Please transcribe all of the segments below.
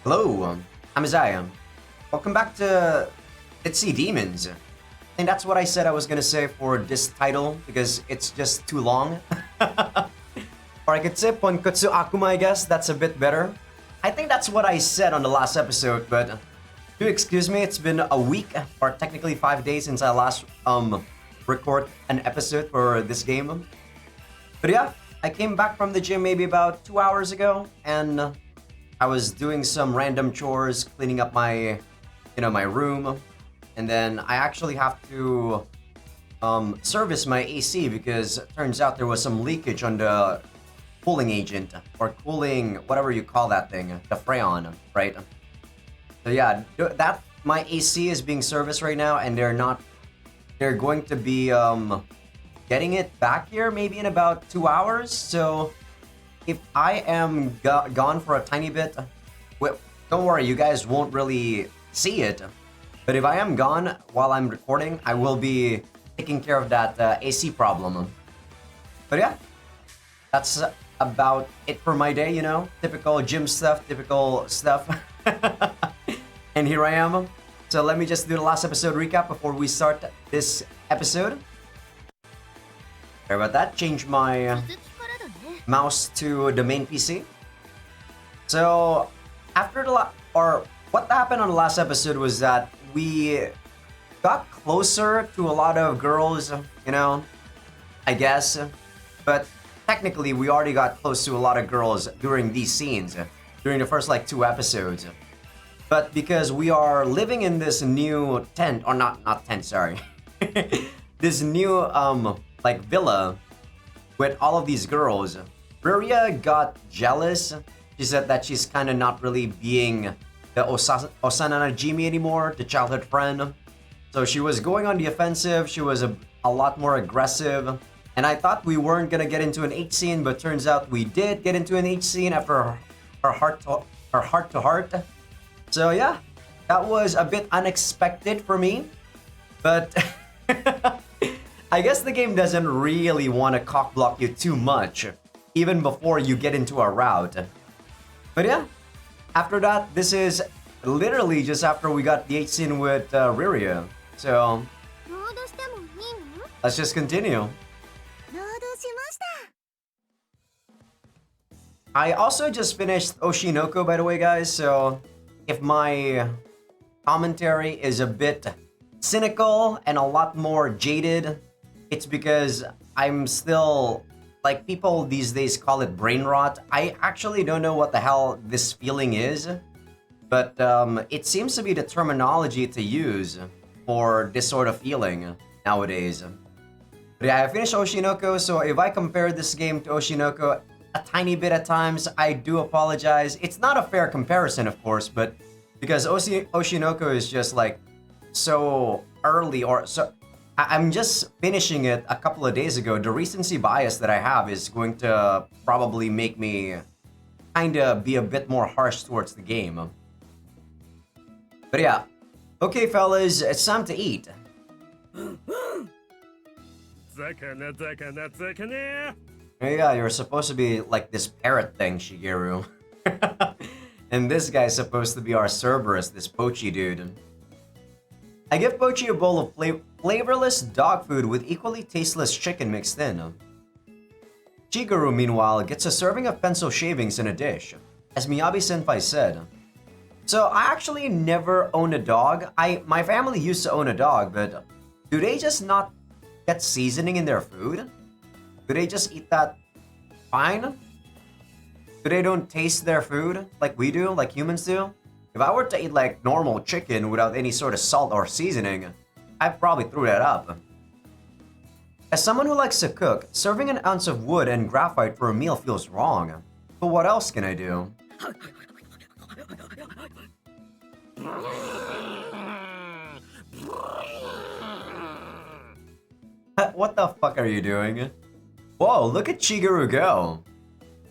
Hello, I'm Azai. Welcome back to Ditzy Demons. I think that's what I said I was gonna say for this title because it's just too long. Or I could say Ponkotsu Akuma, I guess. That's a bit better. I think that's what I said on the last episode, but do excuse me, it's been a week, or technically 5 days since I last record an episode for this game. But yeah, I came back from the gym maybe about 2 hours ago, and I was doing some random chores, cleaning up my, my room, and then I actually have to service my AC because it turns out there was some leakage on the cooling agent, or cooling, whatever you call that thing, the freon, right? So yeah, that my AC is being serviced right now, and they're going to be getting it back here maybe in about 2 hours. So if I am gone for a tiny bit, well, don't worry, you guys won't really see it. But if I am gone while I'm recording, I will be taking care of that AC problem. But yeah, that's about it for my day, typical gym stuff, typical stuff. And here I am. So let me just do the last episode recap before we start this episode. Sorry about that. Change my mouse to the main PC. So after what happened on the last episode was that we got closer to a lot of girls, I guess. But technically, we already got close to a lot of girls during these scenes, during the first 2 episodes. But because we are living in this new tent, or not tent, sorry, this new villa with all of these girls, Ruria got jealous. She said that she's kind of not really being the Osana Najimi anymore, the childhood friend. So she was going on the offensive. She was a lot more aggressive. And I thought we weren't gonna get into an H scene, but turns out we did get into an H scene after her heart to heart. So yeah, that was a bit unexpected for me, but I guess the game doesn't really want to cockblock you too much, even before you get into a route. But yeah, after that, this is literally just after we got the H scene with Riria. So let's just continue. I also just finished Oshinoko, by the way, guys, so if my commentary is a bit cynical and a lot more jaded, it's because I'm still, people these days call it brain rot. I actually don't know what the hell this feeling is, but it seems to be the terminology to use for this sort of feeling nowadays. But yeah, I finished Oshinoko, so if I compare this game to Oshinoko a tiny bit at times, I do apologize. It's not a fair comparison, of course, but because Oshinoko is just so early, or so I'm just finishing it a couple of days ago. The recency bias that I have is going to probably make me kinda be a bit more harsh towards the game. But yeah, okay fellas, it's time to eat. Yeah, you're supposed to be like this parrot thing, Shigeru. And this guy's supposed to be our Cerberus, this Pochi dude. I give Pochi a bowl of flavorless dog food with equally tasteless chicken mixed in. Shigeru, meanwhile, gets a serving of pencil shavings in a dish, as Miyabi-senpai said. So I actually never owned a dog. My family used to own a dog, but do they just not get seasoning in their food? Do they just eat that fine? Do they don't taste their food like we do, like humans do? If I were to eat normal chicken without any sort of salt or seasoning, I'd probably throw that up. As someone who likes to cook, serving an ounce of wood and graphite for a meal feels wrong. But what else can I do? What the fuck are you doing? Whoa, look at Shigeru go.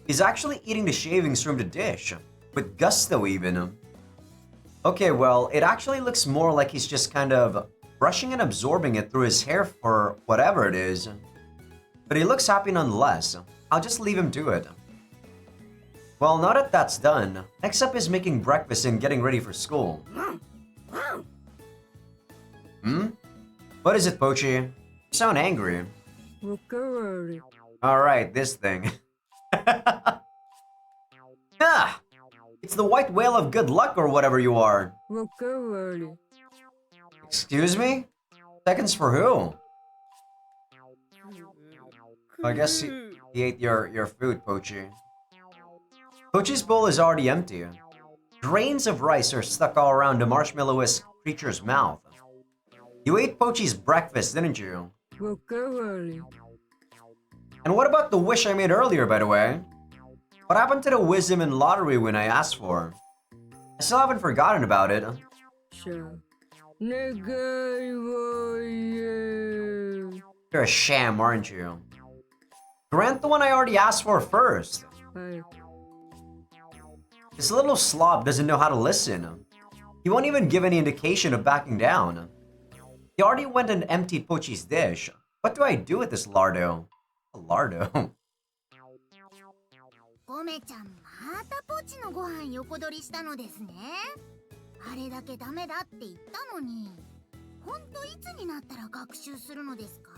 He's actually eating the shavings from the dish, with gusto even. Okay, well, it actually looks more like he's just kind of brushing and absorbing it through his hair for whatever it is. But he looks happy nonetheless. I'll just leave him to it. Well, now that that's done, next up is making breakfast and getting ready for school. Hmm? What is it, Pochi? You sound angry. Alright, this thing. Ah! It's the white whale of good luck or whatever you are. Excuse me? Seconds for who? I guess he ate your food, Pochi. Pochi's bowl is already empty. Grains of rice are stuck all around the marshmallowish creature's mouth. You ate Pochi's breakfast, didn't you? And what about the wish I made earlier, by the way? What happened to the wisdom and lottery win I asked for? I still haven't forgotten about it. You're a sham, aren't you? Grant the one I already asked for first. This little slob doesn't know how to listen. He won't even give any indication of backing down. He already went and emptied Pochi's dish. What do I do with this lardo? A lardo? ゴメちゃんまたポチのご飯横取りしたのですね。あれだけダメだって言ったのに、ほんといつになったら学習するのですか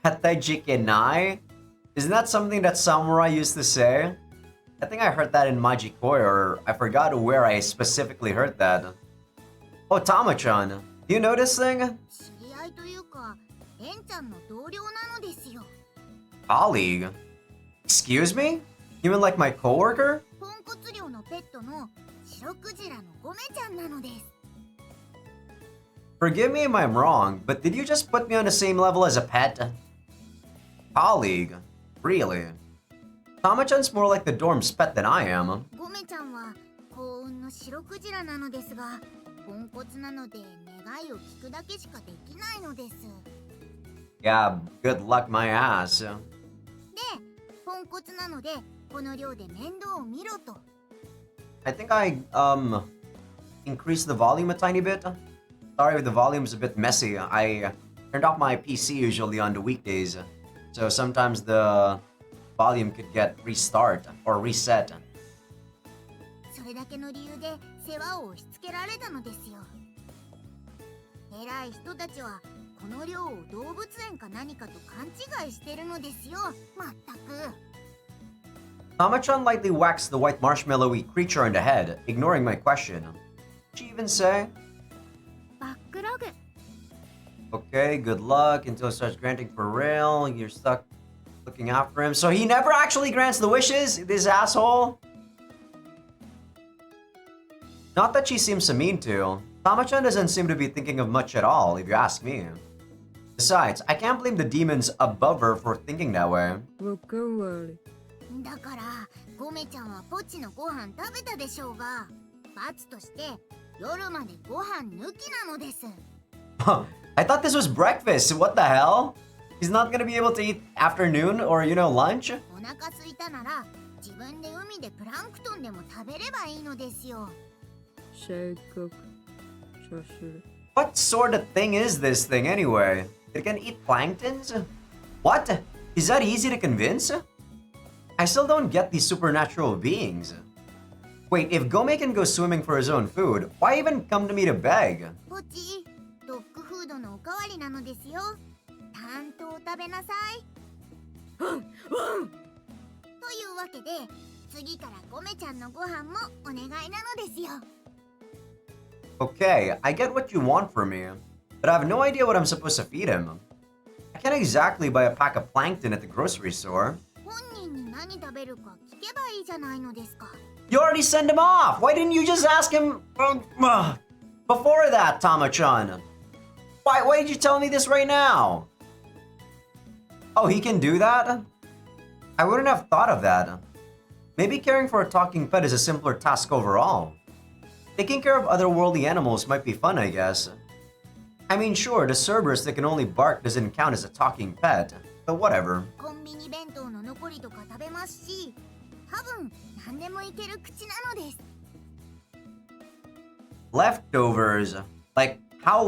？Katajikenai? Isn't that something that samurai used to say? I think I heard that in Majikoi, or I forgot where I specifically heard that. Oh, Tama-chan, do you know this thing? 知り合いというか、エンちゃんの同僚なのですよ。 Colleague? Excuse me? You mean like my coworker? ポンコツ漁のペットの白クジラのゴメちゃんなのです。 Forgive me if I'm wrong, but did you just put me on the same level as a pet? Colleague? Really? Tama-chan's more like the dorm's pet than I am. ゴメちゃんは幸運の白クジラなのですが、ポンコツなので願いを聞くだけしかできないのです。 Yeah, good luck my ass. で、ポンコツなのでこの寮で面倒を見ろと。 I think I, increased the volume a tiny bit. Sorry if the volume's a bit messy. I turned off my PC usually on the weekdays, so sometimes the volume could get restart or reset. それだけの理由で世話を押し付けられたのですよ。偉い人たちはこの寮を動物園か何かと勘違いしてるのですよ。まったく。 Tama-chan lightly waxed the white marshmallowy creature on the head, ignoring my question. Did she even say? バックログ。 Okay, good luck until it starts granting for real. You're stuck looking after him. So he never actually grants the wishes? This asshole? Not that she seems so mean to. Tama-chan doesn't seem to be thinking of much at all, if you ask me. Besides, I can't blame the demons above her for thinking that way. だからゴメちゃんはポチのご飯食べたでしょうが、罰として夜までご飯抜きなのです。 I thought this was breakfast. What the hell? He's not gonna be able to eat afternoon or, lunch? お腹空いたなら自分で海でプランクトンでも食べればいいのですよ。 What sort of thing is this thing anyway? It can eat planktons? What? Is that easy to convince? I still don't get these supernatural beings. Wait, if Gome can go swimming for his own food, why even come to me to beg? ポチ、ドッグフードのおかわりなのですよ。担当食べなさい。というわけで、次からゴメちゃんのご飯もお願いなのですよ。 Okay, I get what you want from me, but I have no idea what I'm supposed to feed him. I can't exactly buy a pack of plankton at the grocery store. 本人に何食べるか聞けばいいじゃないのですか。 You already sent him off! Why didn't you just ask him before that, Tama-chan? Why did you tell me this right now? Oh, he can do that? I wouldn't have thought of that. Maybe caring for a talking pet is a simpler task overall. Taking care of otherworldly animals might be fun, I guess. I mean, sure, the Cerberus that can only bark doesn't count as a talking pet, but whatever. コンビニ弁当の残りとか食べますし、多分何でもいける口なのです。 Leftovers. Like, how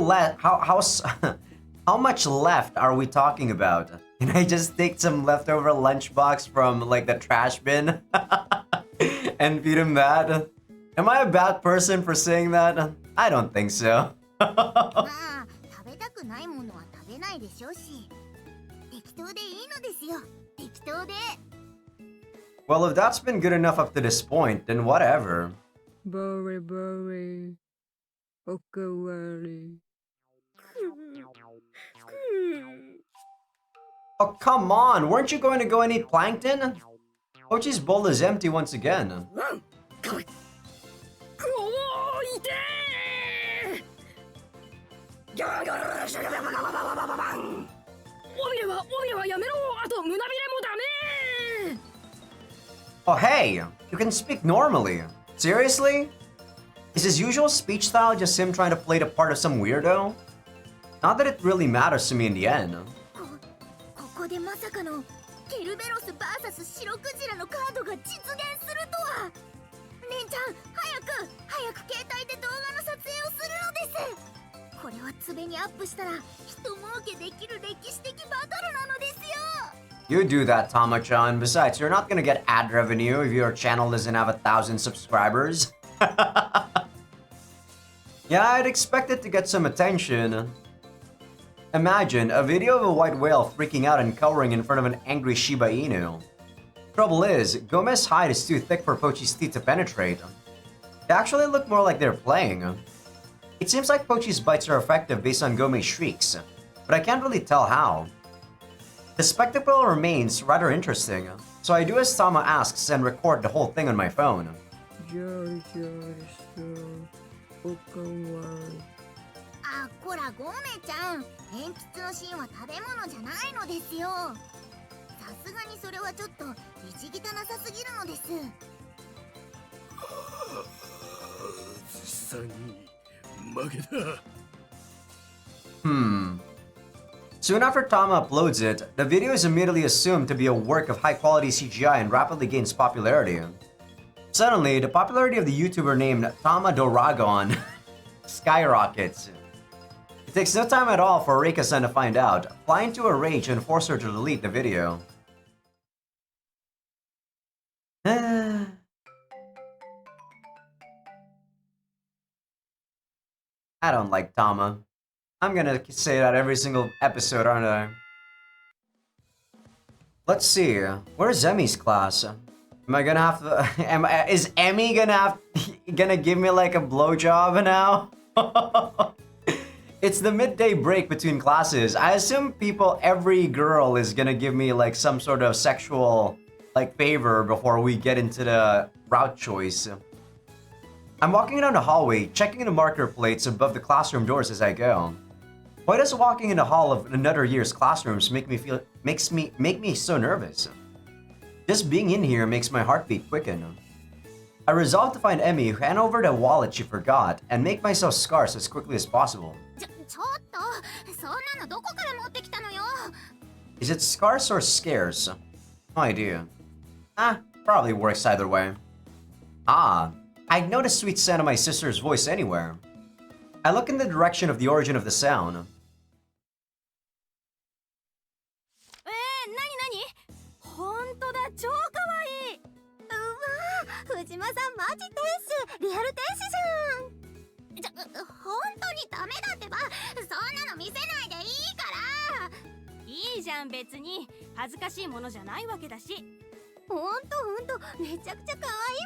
much left are we talking about? Can I just take some leftover lunchbox from like the trash bin and feed him that? Am I a bad person for saying that? I don't think so. まあ食べたくないものは食べないでしょうし、適当でいいのですよ。適当で。Well, if that's been good enough up to this point, then whatever. Bori bori. Okawari. Oh, come on! Weren't you going to go and eat plankton? Pochi's bowl is empty once again. Oh, hey! You can speak normally. Seriously? Is his usual speech style just him trying to play the part of some weirdo? Not that it really matters to me in the end. ここでまさかのケルベロス VS 白クジラのカードが実現するとは。レンちゃん、早く携帯で動画の撮影をするのです。これはツベにアップしたら人儲けできる歴史的バトルなのですよ。You do that, Tama-chan. Besides, you're not gonna get ad revenue if your channel doesn't have 1,000 subscribers. Yeah, I'd expect it to get some attention. Imagine a video of a white whale freaking out and cowering in front of an angry Shiba Inu. Trouble is, Gomez's hide is too thick for Pochi's teeth to penetrate. They actually look more like they're playing. It seems like Pochi's bites are effective based on Gomez's shrieks, but I can't really tell how. The spectacle remains rather interesting, so I do as Tama asks and record the whole thing on my phone.あ、こらゴメちゃん、鉛筆の芯は食べ物じゃないのですよ。さすがにそれはちょっと意地汚さすぎるのです。実際に負けた。Soon after Tama uploads it, the video is immediately assumed to be a work of high-quality CGI and rapidly gains popularity. Suddenly, the popularity of the YouTuber named Tama Doragon skyrockets. It takes no time at all for Reika-san to find out, fly into a rage and force her to delete the video. I don't like Tama. I'm gonna say that every single episode, aren't I? Let's see. Where's Emmy's class? Am I gonna have to? Is Emmy gonna give me like a blowjob now? It's the midday break between classes. I assume every girl is gonna give me like some sort of sexual like favor before we get into the route choice. I'm walking down the hallway, checking the marker plates above the classroom doors as I go. Why does walking in the hall of another year's classrooms make me so nervous? Just being in here makes my heartbeat quicken. I resolve to find Emmy, hand over the wallet she forgot, and make myself scarce as quickly as possible. ちょっと、そんなのどこから持ってきたのよ。Is it scarce or scarce? No idea. Probably works either way. I'd know the sweet sound of my sister's voice anywhere. I look in the direction of the origin of the sound. 本当だ、超可愛い。うわ、藤間さんマジ天使、リアル天使じゃん。本当にダメだってば、そんなの見せないでいいから。いいじゃん別に、恥ずかしいものじゃないわけだし。ほんと、めちゃくちゃ可愛い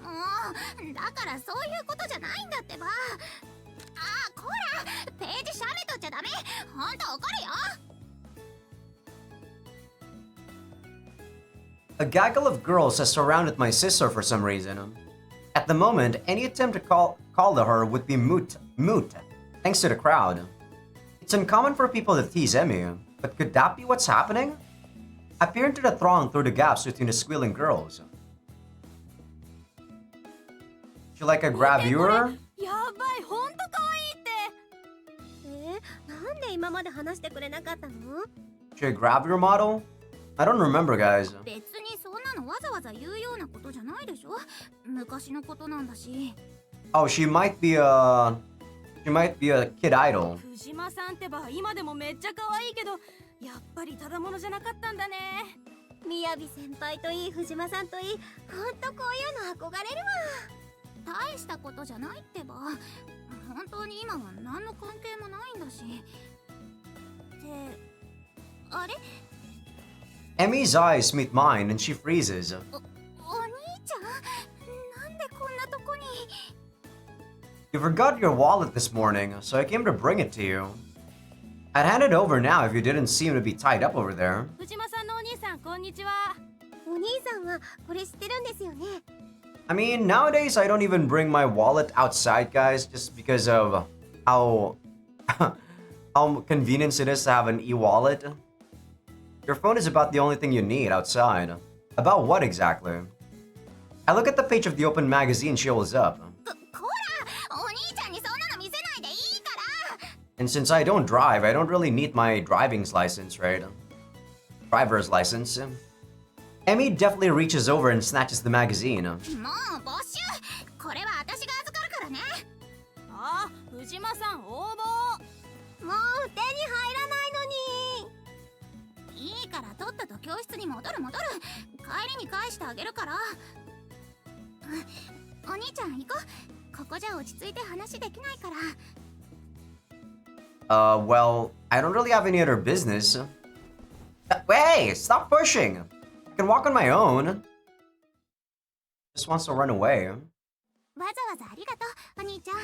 もん。もう、だからそういうことじゃないんだってば。こら、ページしゃべとっちゃダメ。ほんと怒るよ。A gaggle of girls has surrounded my sister for some reason. At the moment, any attempt to call to her would be moot, thanks to the crowd. It's uncommon for people to tease Emmy, but could that be what's happening? I peer into the throng through the gaps between the squealing girls. She like a gravure? やばい、ほんと可愛いって。なんで今まで話してくれなかったの？ She a gravure model? I don't remember, guys. 別にそんなのわざわざ言うようなことじゃないでしょ。昔のことなんだし。Oh, she might be a kid idol. 藤間さんってば今でもめっちゃ可愛いけど、やっぱりただものじゃなかったんだね。みやび先輩といい藤間さんといい、ほんとこういうの憧れるわ。大したことじゃないってば。本当に今は何の関係もないんだし。ってあれ Emmy's eyes meet mine and she freezes. お兄ちゃん、なんでこんなとこに。 You forgot your wallet this morning, so I came to bring it to you. I'd hand it over now if you didn't seem to be tied up over there. 藤間さんのお兄さん、こんにちは。お兄さんはこれ知ってるんですよね。 I mean, nowadays I don't even bring my wallet outside, guys, just because of how how convenient it is to have an e-wallet. Your phone is about the only thing you need outside. About what exactly? I look at the page of the open magazine she holds up. こら、お兄ちゃんにそんなの見せないでいいから。 And since I don't drive, I don't really need my driving's license, right? Driver's license. Emmy definitely reaches over and snatches the magazine. もう没収。これは私が預かるからね。ああ、藤間さん応募。もう手に入らないのに。いいからとっとと教室に戻る。帰りに返してあげるから。お兄ちゃん行こう。ここじゃ落ち着いて話できないから。Well, I don't really have any other business. Hey, stop pushing! I can walk on my own. Just wants to run away. わざわざありがとう、お兄ちゃん。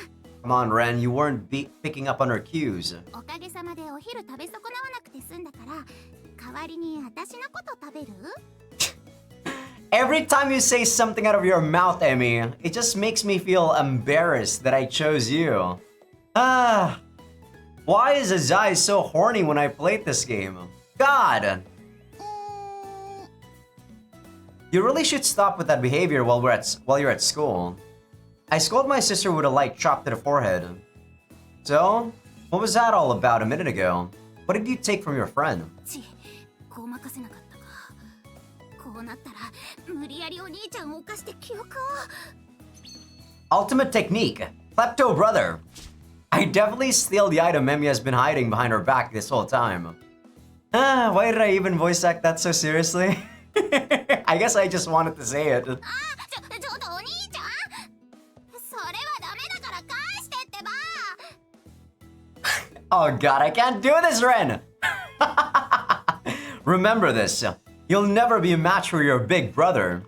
Come on, Ren, you weren't picking up on her cues. おかげさまでお昼食べ損なわなくて済んだから、代わりに私のこと食べる？ Every time you say something out of your mouth, Emmy, it just makes me feel embarrassed that I chose you. Ah, why is Azai so horny when I played this game? God! You really should stop with that behavior while you're at school. I scolded my sister with a light chop to the forehead. So, what was that all about a minute ago? What did you take from your friend? ごまかせなかったか。こうなったら無理やりお兄ちゃんを犯して記憶を。 Ultimate technique, klepto brother. I definitely steal the item Emmy has been hiding behind her back this whole time. Why did I even voice act that so seriously? I guess I just wanted to say it. ちょっとお兄ちゃん。それはダメだから返してってば。 Oh god, I can't do this, Ren! Remember this, you'll never be a match for your big brother.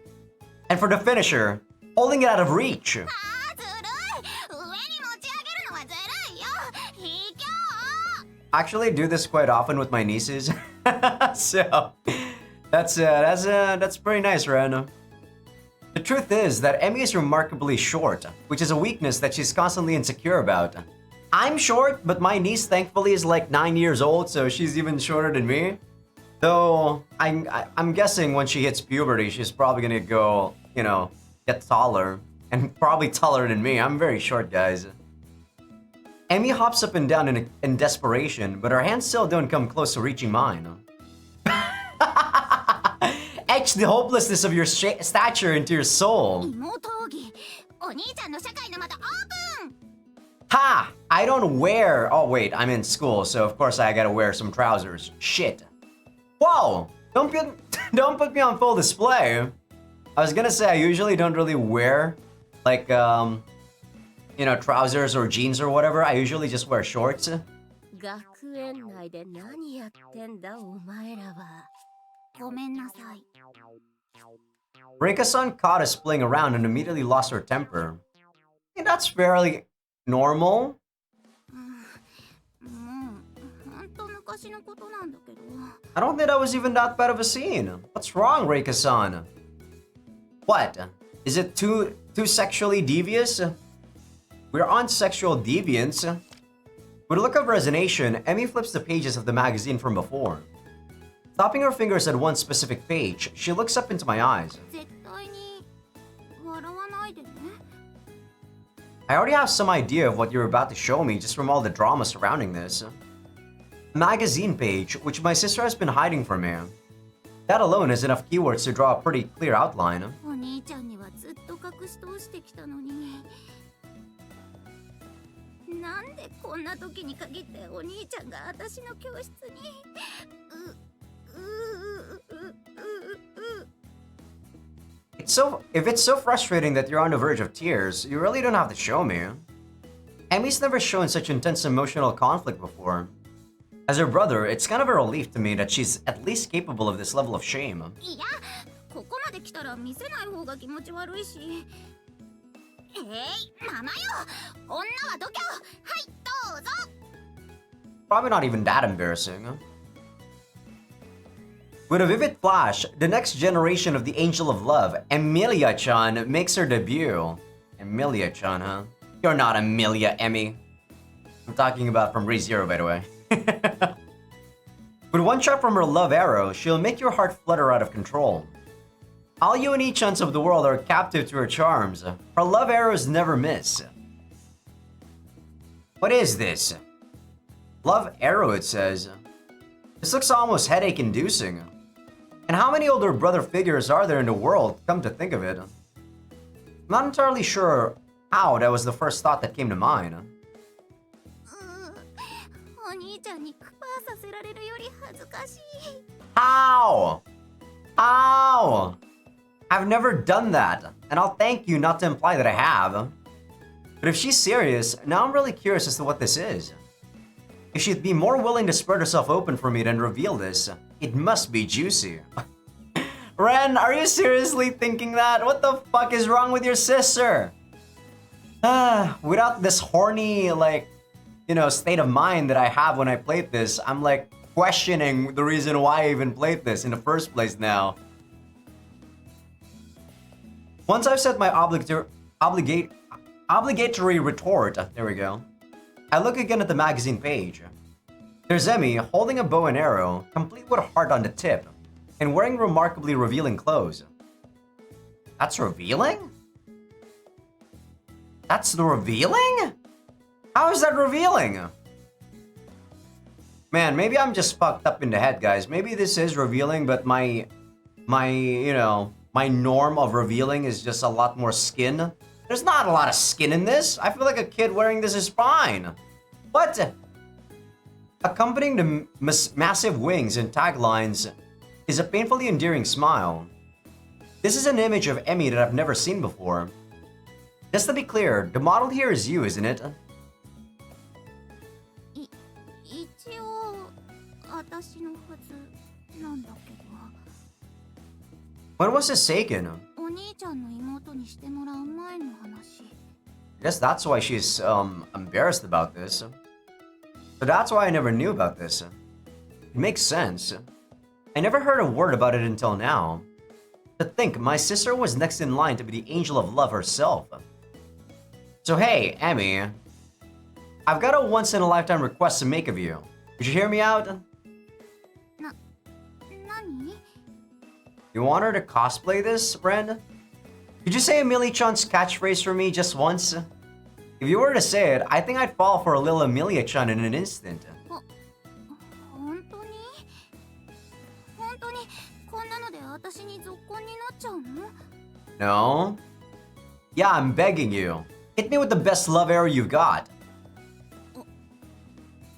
And for the finisher, holding it out of reach. あーずるい。上に持ち上げるのはずるいよ。卑怯。 I actually do this quite often with my nieces. So, that's pretty nice, Ren. The truth is that Emmy is remarkably short, which is a weakness that she's constantly insecure about. I'm short, but my niece thankfully is like 9 years old, so she's even shorter than me. Though, I'm guessing when she hits puberty, she's probably gonna go, you know, get taller. And probably taller than me. I'm very short, guys. Emmy hops up and down in desperation, but her hands still don't come close to reaching mine. Etch the hopelessness of your stature into your soul. 妹奥義。お兄ちゃんの社会の窓オープン。 Ha! I don't wear... Oh, wait, I'm in school, so of course I gotta wear some trousers. Shit. Whoa! Don't put me on full display. I was gonna say, I usually don't really wear, like, you know, trousers or jeans or whatever. I usually just wear shorts. 学園内で何やってんだお前らは。ごめんなさい。 Reika-san caught us playing around and immediately lost her temper. I think that's fairly normal. もう本当昔のことなんだけど。 I don't think that was even that bad of a scene. What's wrong, Reika-san? What? Is it too sexually devious? We're on sexual deviance. With a look of resignation, Emmy flips the pages of the magazine from before. Stopping her fingers at one specific page, she looks up into my eyes. 絶対に笑わないでね。 I already have some idea of what you're about to show me just from all the drama surrounding this. A magazine page, which my sister has been hiding from me. That alone is enough keywords to draw a pretty clear outline. お兄ちゃんにはずっと隠し通してきたのに。なんでこんな時に限ってお兄ちゃんが私の教室にIf it's so frustrating that you're on the verge of tears, you really don't have to show me. Emmy's never shown such intense emotional conflict before. As her brother, it's kind of a relief to me that she's at least capable of this level of shame. いや、ここまで来たら見せない方が気持ち悪いし。ママよ、女は度胸。はい、どうぞ。Probably not even that embarrassing. With a vivid flash, the next generation of the Angel of Love, Emilia-chan, makes her debut. Emilia-chan, huh? You're not Emilia, Emmy. I'm talking about from ReZero, by the way. With one shot from her love arrow, she'll make your heart flutter out of control. All you and Ichan of the world are captive to her charms. Her love arrows never miss. What is this? Love arrow, it says. This looks almost headache-inducing. And how many older brother figures are there in the world, come to think of it? I'm not entirely sure how that was the first thought that came to mind. お兄ちゃんにクパーさせられるより恥ずかしい。How? How? I've never done that, and I'll thank you not to imply that I have. But if she's serious, now I'm really curious as to what this is. If she'd be more willing to spread herself open for me than reveal this, it must be juicy. Ren, are you seriously thinking that? What the fuck is wrong with your sister? Without this horny, like, state of mind that I have when I played this, I'm like questioning the reason why I even played this in the first place now. Once I've said my obligatory retort, there we go, I look again at the magazine page. There's Emmy holding a bow and arrow, complete with a heart on the tip, and wearing remarkably revealing clothes. That's revealing? That's the revealing? How is that revealing? Man, maybe I'm just fucked up in the head, guys. Maybe this is revealing, but my norm of revealing is just a lot more skin. There's not a lot of skin in this. I feel like a kid wearing this is fine. What? Accompanying the massive wings and taglines is a painfully endearing smile. This is an image of Emmy that I've never seen before. Just to be clear, the model here is you, isn't it? 一応私のはずなんだけど。When was this taken? お兄ちゃんの妹にしてもらう前の話。I guess that's why she's embarrassed about this. But that's why I never knew about this. It makes sense. I never heard a word about it until now. To think, my sister was next in line to be the angel of love herself. So hey, Emmy, I've got a once-in-a-lifetime request to make of you. Could you hear me out? 何? You want her to cosplay this, Ren? Could you say Emilia-chan's catchphrase for me just once? If you were to say it, I think I'd fall for a little Emilia-chan in an instant. 本当にこんなので私に続婚になっちゃうの? No? Yeah, I'm begging you. Hit me with the best love arrow you've got.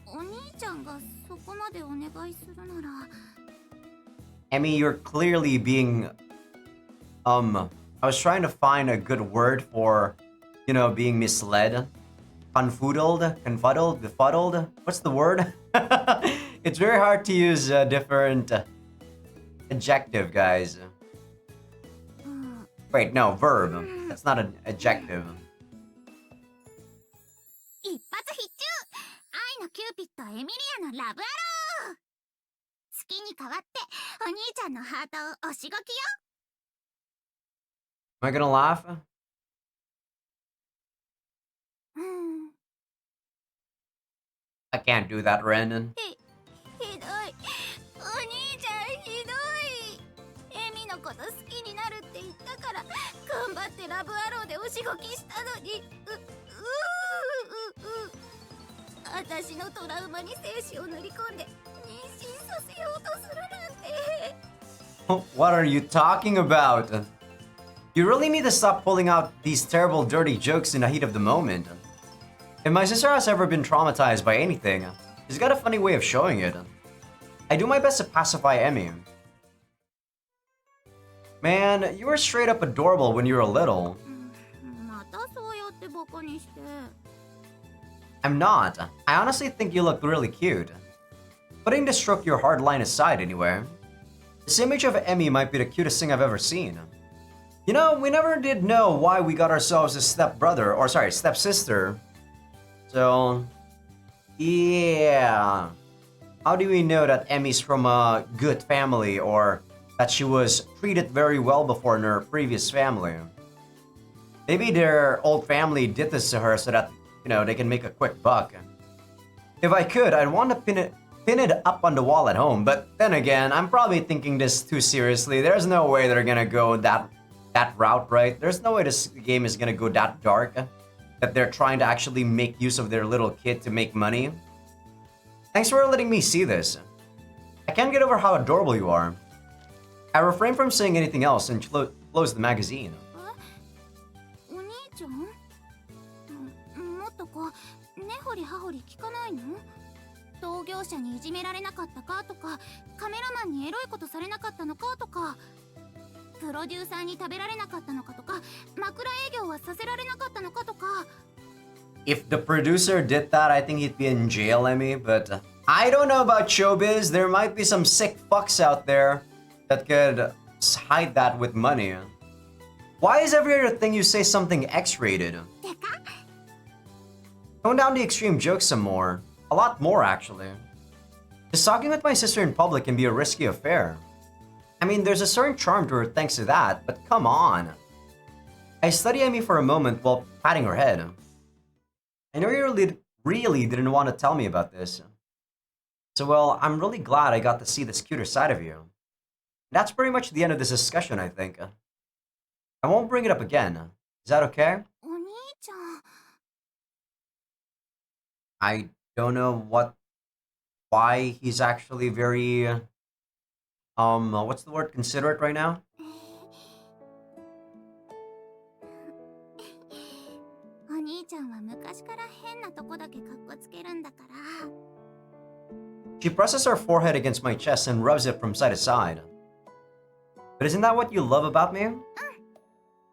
お兄ちゃんがそこまでお願いするなら。Emmy, you're clearly being... I was trying to find a good word for, being misled. Confuddled, befuddled? What's the word? It's very hard to use a different adjective, guys. Wait, no, verb. That's not an adjective. 一発必中！愛のキューピッドエミリアのラブアロー！月に代わってお兄ちゃんのハートを押しごきよ。 Am I gonna laugh? I can't do that, Brandon. ひどい。お兄ちゃんひどい。エミのこと好きになるって言ったから頑張ってラブアローで押しごきしたのに。私のトラウマに精子を塗り込んで妊娠させようとするなんて。What are you talking about? You really need to stop pulling out these terrible, dirty jokes in the heat of the moment. If my sister has ever been traumatized by anything, she's got a funny way of showing it. I do my best to pacify Emmy. Man, you were straight up adorable when you were little. またそうやってバカにして。 I'm not. I honestly think you look really cute. Putting the stroke your hard line aside anyway. This image of Emmy might be the cutest thing I've ever seen. You know, we never did know why we got ourselves a stepbrother, or sorry, stepsister. So, yeah. How do we know that Emmy's from a good family or that she was treated very well before in her previous family? Maybe their old family did this to her so that, you know, they can make a quick buck. If I could, I'd want to pin it up on the wall at home, but then again, I'm probably thinking this too seriously. There's no way they're gonna go that route, right? There's no way this game is gonna go that dark, that they're trying to actually make use of their little kid to make money. Thanks for letting me see this. I can't get over how adorable you are. I refrain from saying anything else and close the magazine. お兄ちゃん？もっとこう根掘り葉掘り聞かないの？同業者にいじめられなかったかとか、カメラマンにエロいことされなかったのかとか、プロデューサーに食べられなかったのかとか、枕営業はさせられなかったのかとか。 If the producer did that, I think he'd be in jail, Emmy, but I don't know about showbiz. There might be some sick fucks out there that could hide that with money. Why is every other thing you say something X-rated? Tone down the extreme jokes some more. A lot more, actually. Just talking with my sister in public can be a risky affair. I mean, there's a certain charm to her thanks to that, but come on. I study Emmy for a moment while patting her head. I know you really didn't want to tell me about this. So, well, I'm really glad I got to see this cuter side of you. That's pretty much the end of this discussion, I think. I won't bring it up again. Is that okay? お兄ちゃん。 I don't know why he's actually very, what's the word, considerate right now? お兄ちゃんは昔から変なとこだけカッコつけるんだから。 She presses her forehead against my chest and rubs it from side to side. But isn't that what you love about me?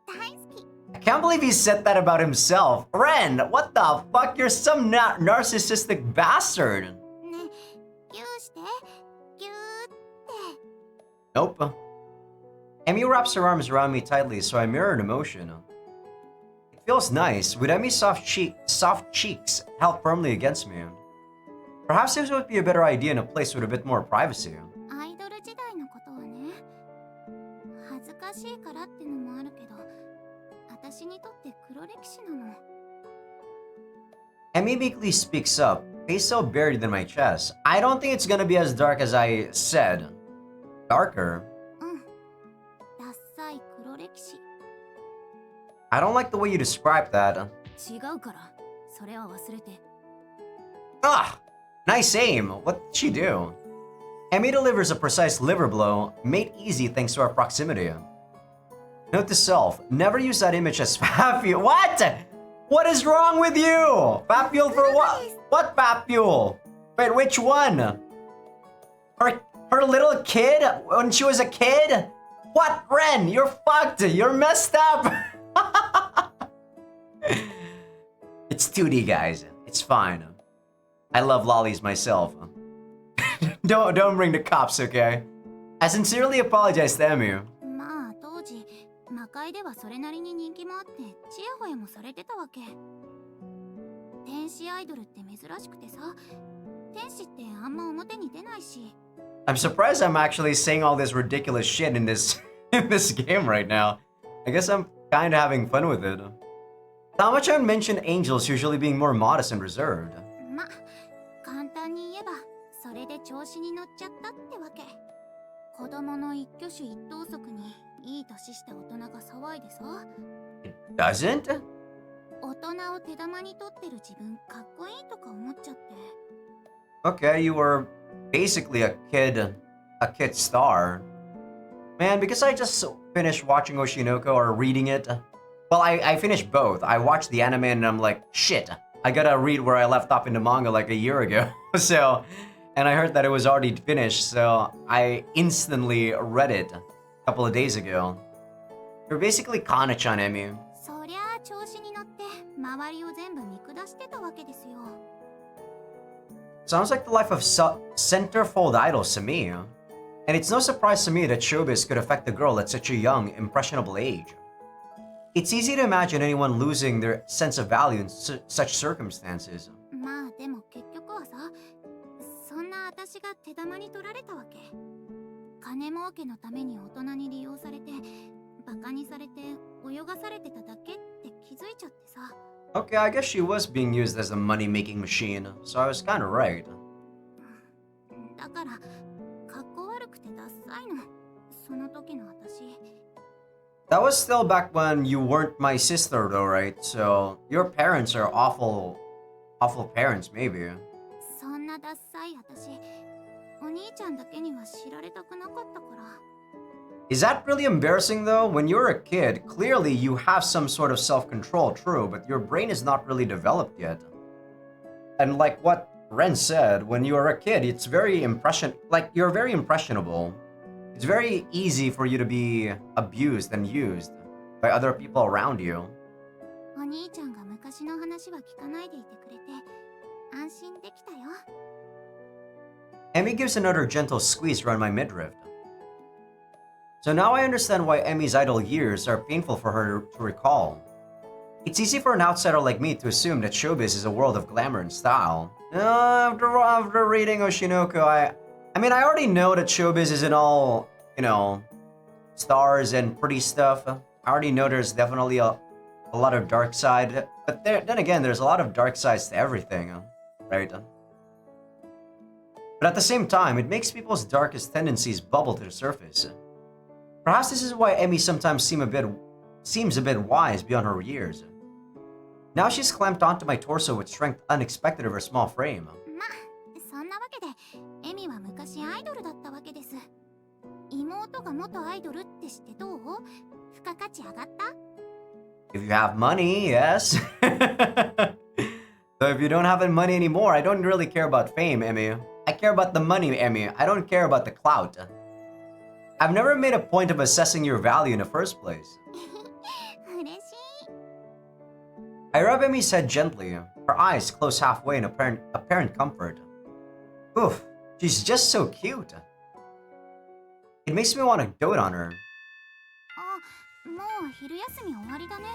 大好き。 I can't believe he said that about himself. Ren, what the fuck? You're some narcissistic bastard. ね、ギューして。ギューって。 Nope. Emmy wraps her arms around me tightly, so I mirror the motion. It feels nice, with Emmy's soft cheeks held firmly against me. Perhaps this would be a better idea in a place with a bit more privacy. アイドル時代のことはね、恥ずかしいからってのもあるけど、私にとって黒歴史なの。 Emmy meekly speaks up, face so buried in my chest. I don't think it's gonna be as dark as I said. Darker? うん。ダッサい黒歴史。 I don't like the way you described that. 違うからそれは忘れて。 Ah! Nice aim! What did she do? Emmy delivers a precise liver blow, made easy thanks to our proximity. Note to self, never use that image as fapule. What? What is wrong with you? Fapule for what? What fapule? Wait, which one? Her little kid? When she was a kid? What, Ren? You're fucked! You're messed up! It's 2D, guys. It's fine. I love lollies myself. Don't bring the cops, okay? I sincerely apologize to Emmy. まあ当時、魔界ではそれなりに人気もあって、ちやほやもされてたわけ。天使アイドルって珍しくてさ、天使ってあんま表に出ないし。I'm surprised I'm actually saying all this ridiculous shit in this game right now. I guess I'm kind of having fun with it. Tama-chan mentioned angels usually being more modest and reserved. ま、簡単に言えば、それで調子に乗っちゃったってわけ。子供の一挙手一投足にいい年した大人が騒いでさ。It doesn't? 大人を手玉に取ってる自分かっこいいとか思っちゃって。Okay, you were basically a kid star. Man, because I just finished watching Oshinoko or reading it. Well, I finished both. I watched the anime and I'm like, shit, I gotta read where I left off in the manga like a year ago. So, and I heard that it was already finished, so I instantly read it a couple of days ago. You're basically Kana-chan, Emi. そりゃあ調子に乗って周りを全部見下してたわけですよ。 Sounds like the life of centerfold idols to me. And it's no surprise to me that showbiz could affect a girl at such a young, impressionable age. It's easy to imagine anyone losing their sense of value in such circumstances. まあでも結局はさ、そんな私が手玉に取られたわけ。金儲けのために大人に利用されて、バカにされて泳がされてただけって気づいちゃってさ。 Okay, I guess she was being used as a money-making machine, so I was kinda right. だから格好悪くてダッサいの。その時の私。 That was still back when you weren't my sister though, right? So, your parents are awful parents, maybe. そんなダッサい私、お兄ちゃんだけには知られたくなかったから。 Is that really embarrassing though? When you're a kid, clearly you have some sort of self-control, true, but your brain is not really developed yet. And like what Ren said, when you are a kid, it's very you're very impressionable. It's very easy for you to be abused and used by other people around you. お兄ちゃんが昔の話は聞かないでいてくれて安心できたよ。 Emmy gives another gentle squeeze around my midriff. So now I understand why Emmy's idol years are painful for her to recall. It's easy for an outsider like me to assume that showbiz is a world of glamour and style. After reading Oshinoko, I mean, I already know that showbiz isn't all, stars and pretty stuff. I already know there's definitely a lot of dark side. But then again, there's a lot of dark sides to everything, right? But at the same time, it makes people's darkest tendencies bubble to the surface. Perhaps this is why Emmy sometimes seems a bit wise beyond her years. Now she's clamped onto my torso with strength unexpected of her small frame. まあそんなわけでエミは昔アイドルだったわけです。妹が元アイドルって知ってどう？付加価値上がった？ If you have money, yes. So if you don't have any money anymore, I don't really care about fame, Emmy. I care about the money, Emmy. I don't care about the clout. I've never made a point of assessing your value in the first place. 嬉しい。 I rub Emmy's head gently, her eyes close halfway in apparent comfort. Oof, she's just so cute. It makes me want to dote on her. あ、もう昼休み終わりだね。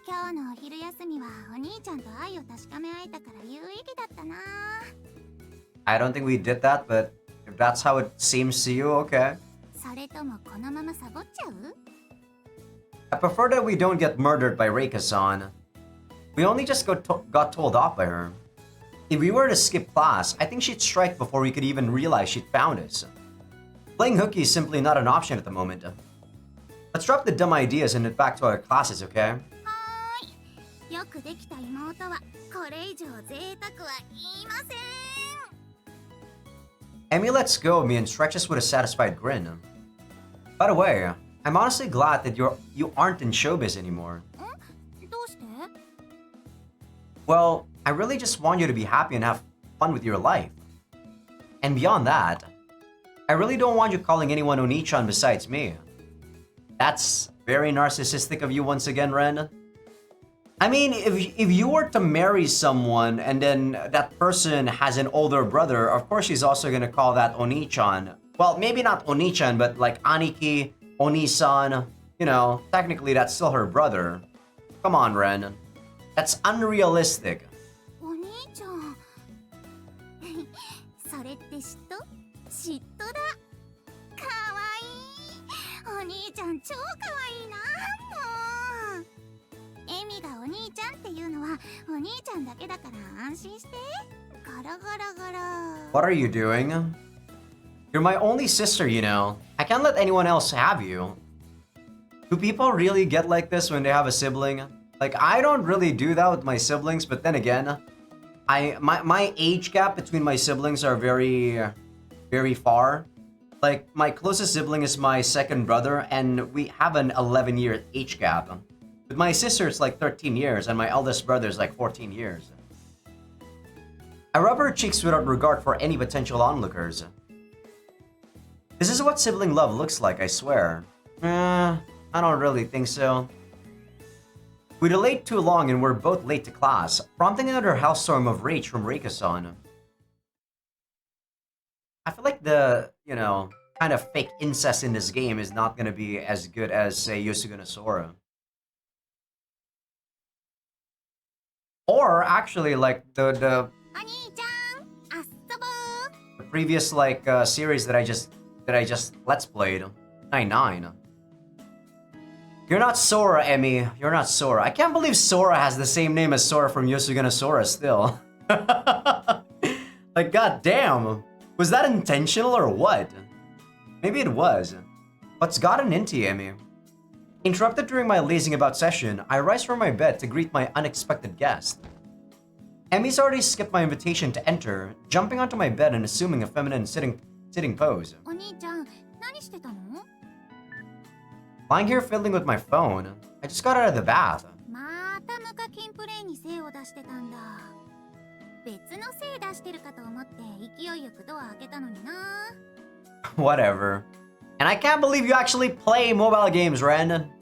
今日のお昼休みはお兄ちゃんと愛を確かめ合えたから有意義だったな。 I don't think we did that, but if that's how it seems to you, okay. それともこのままサボっちゃう？ I prefer that we don't get murdered by Reika-san. We only just got told off by her. If we were to skip class, I think she'd strike before we could even realize she'd found us. Playing hooky is simply not an option at the moment. Let's drop the dumb ideas and head back to our classes, okay? はーい。よくできた妹はこれ以上贅沢は言いません。 Emmy lets go of me and stretches with a satisfied grin. By the way, I'm honestly glad that you aren't in showbiz anymore. どうして？ Well, I really just want you to be happy and have fun with your life. And beyond that, I really don't want you calling anyone Oni-chan besides me. That's very narcissistic of you once again, Ren. I mean, if you were to marry someone and then that person has an older brother, of course she's also gonna call that Oni-chan. Well, maybe not Oni-chan, but like Aniki, Oni-san. Technically that's still her brother. Come on, Ren. That's unrealistic. お兄ちゃん。それって嫉妬？嫉妬だ。かわいい。お兄ちゃん超かわいいな。もう。エミがお兄ちゃんっていうのはお兄ちゃんだけだから安心して。ガラガラガラ。 What are you doing? You're my only sister, I can't let anyone else have you. Do people really get like this when they have a sibling? Like, I don't really do that with my siblings, but then again, my age gap between my siblings are very, very far. Like, my closest sibling is my second brother, and we have an 11-year age gap. With my sister, it's like 13 years, and my eldest brother is like 14 years. I rub her cheeks without regard for any potential onlookers. This is what sibling love looks like, I swear. I don't really think so. We delayed too long and we're both late to class, prompting another hellstorm of rage from Reika-san. I feel like the, kind of fake incest in this game is not gonna be as good as, say, Yusuke no Sora. Or actually, like the previous series that I just let's played, 99. You're not Sora, Emmy. You're not Sora. I can't believe Sora has the same name as Sora from Yusuke no Sora still. Like, goddamn. Was that intentional or what? Maybe it was. What's gotten into you, Emmy? Interrupted during my lazing about session, I rise from my bed to greet my unexpected guest. Emmy's already skipped my invitation to enter, jumping onto my bed and assuming a feminine sitting pose. Lying here fiddling with my phone. I just got out of the bath. Whatever. And I can't believe you actually play mobile games, Ren.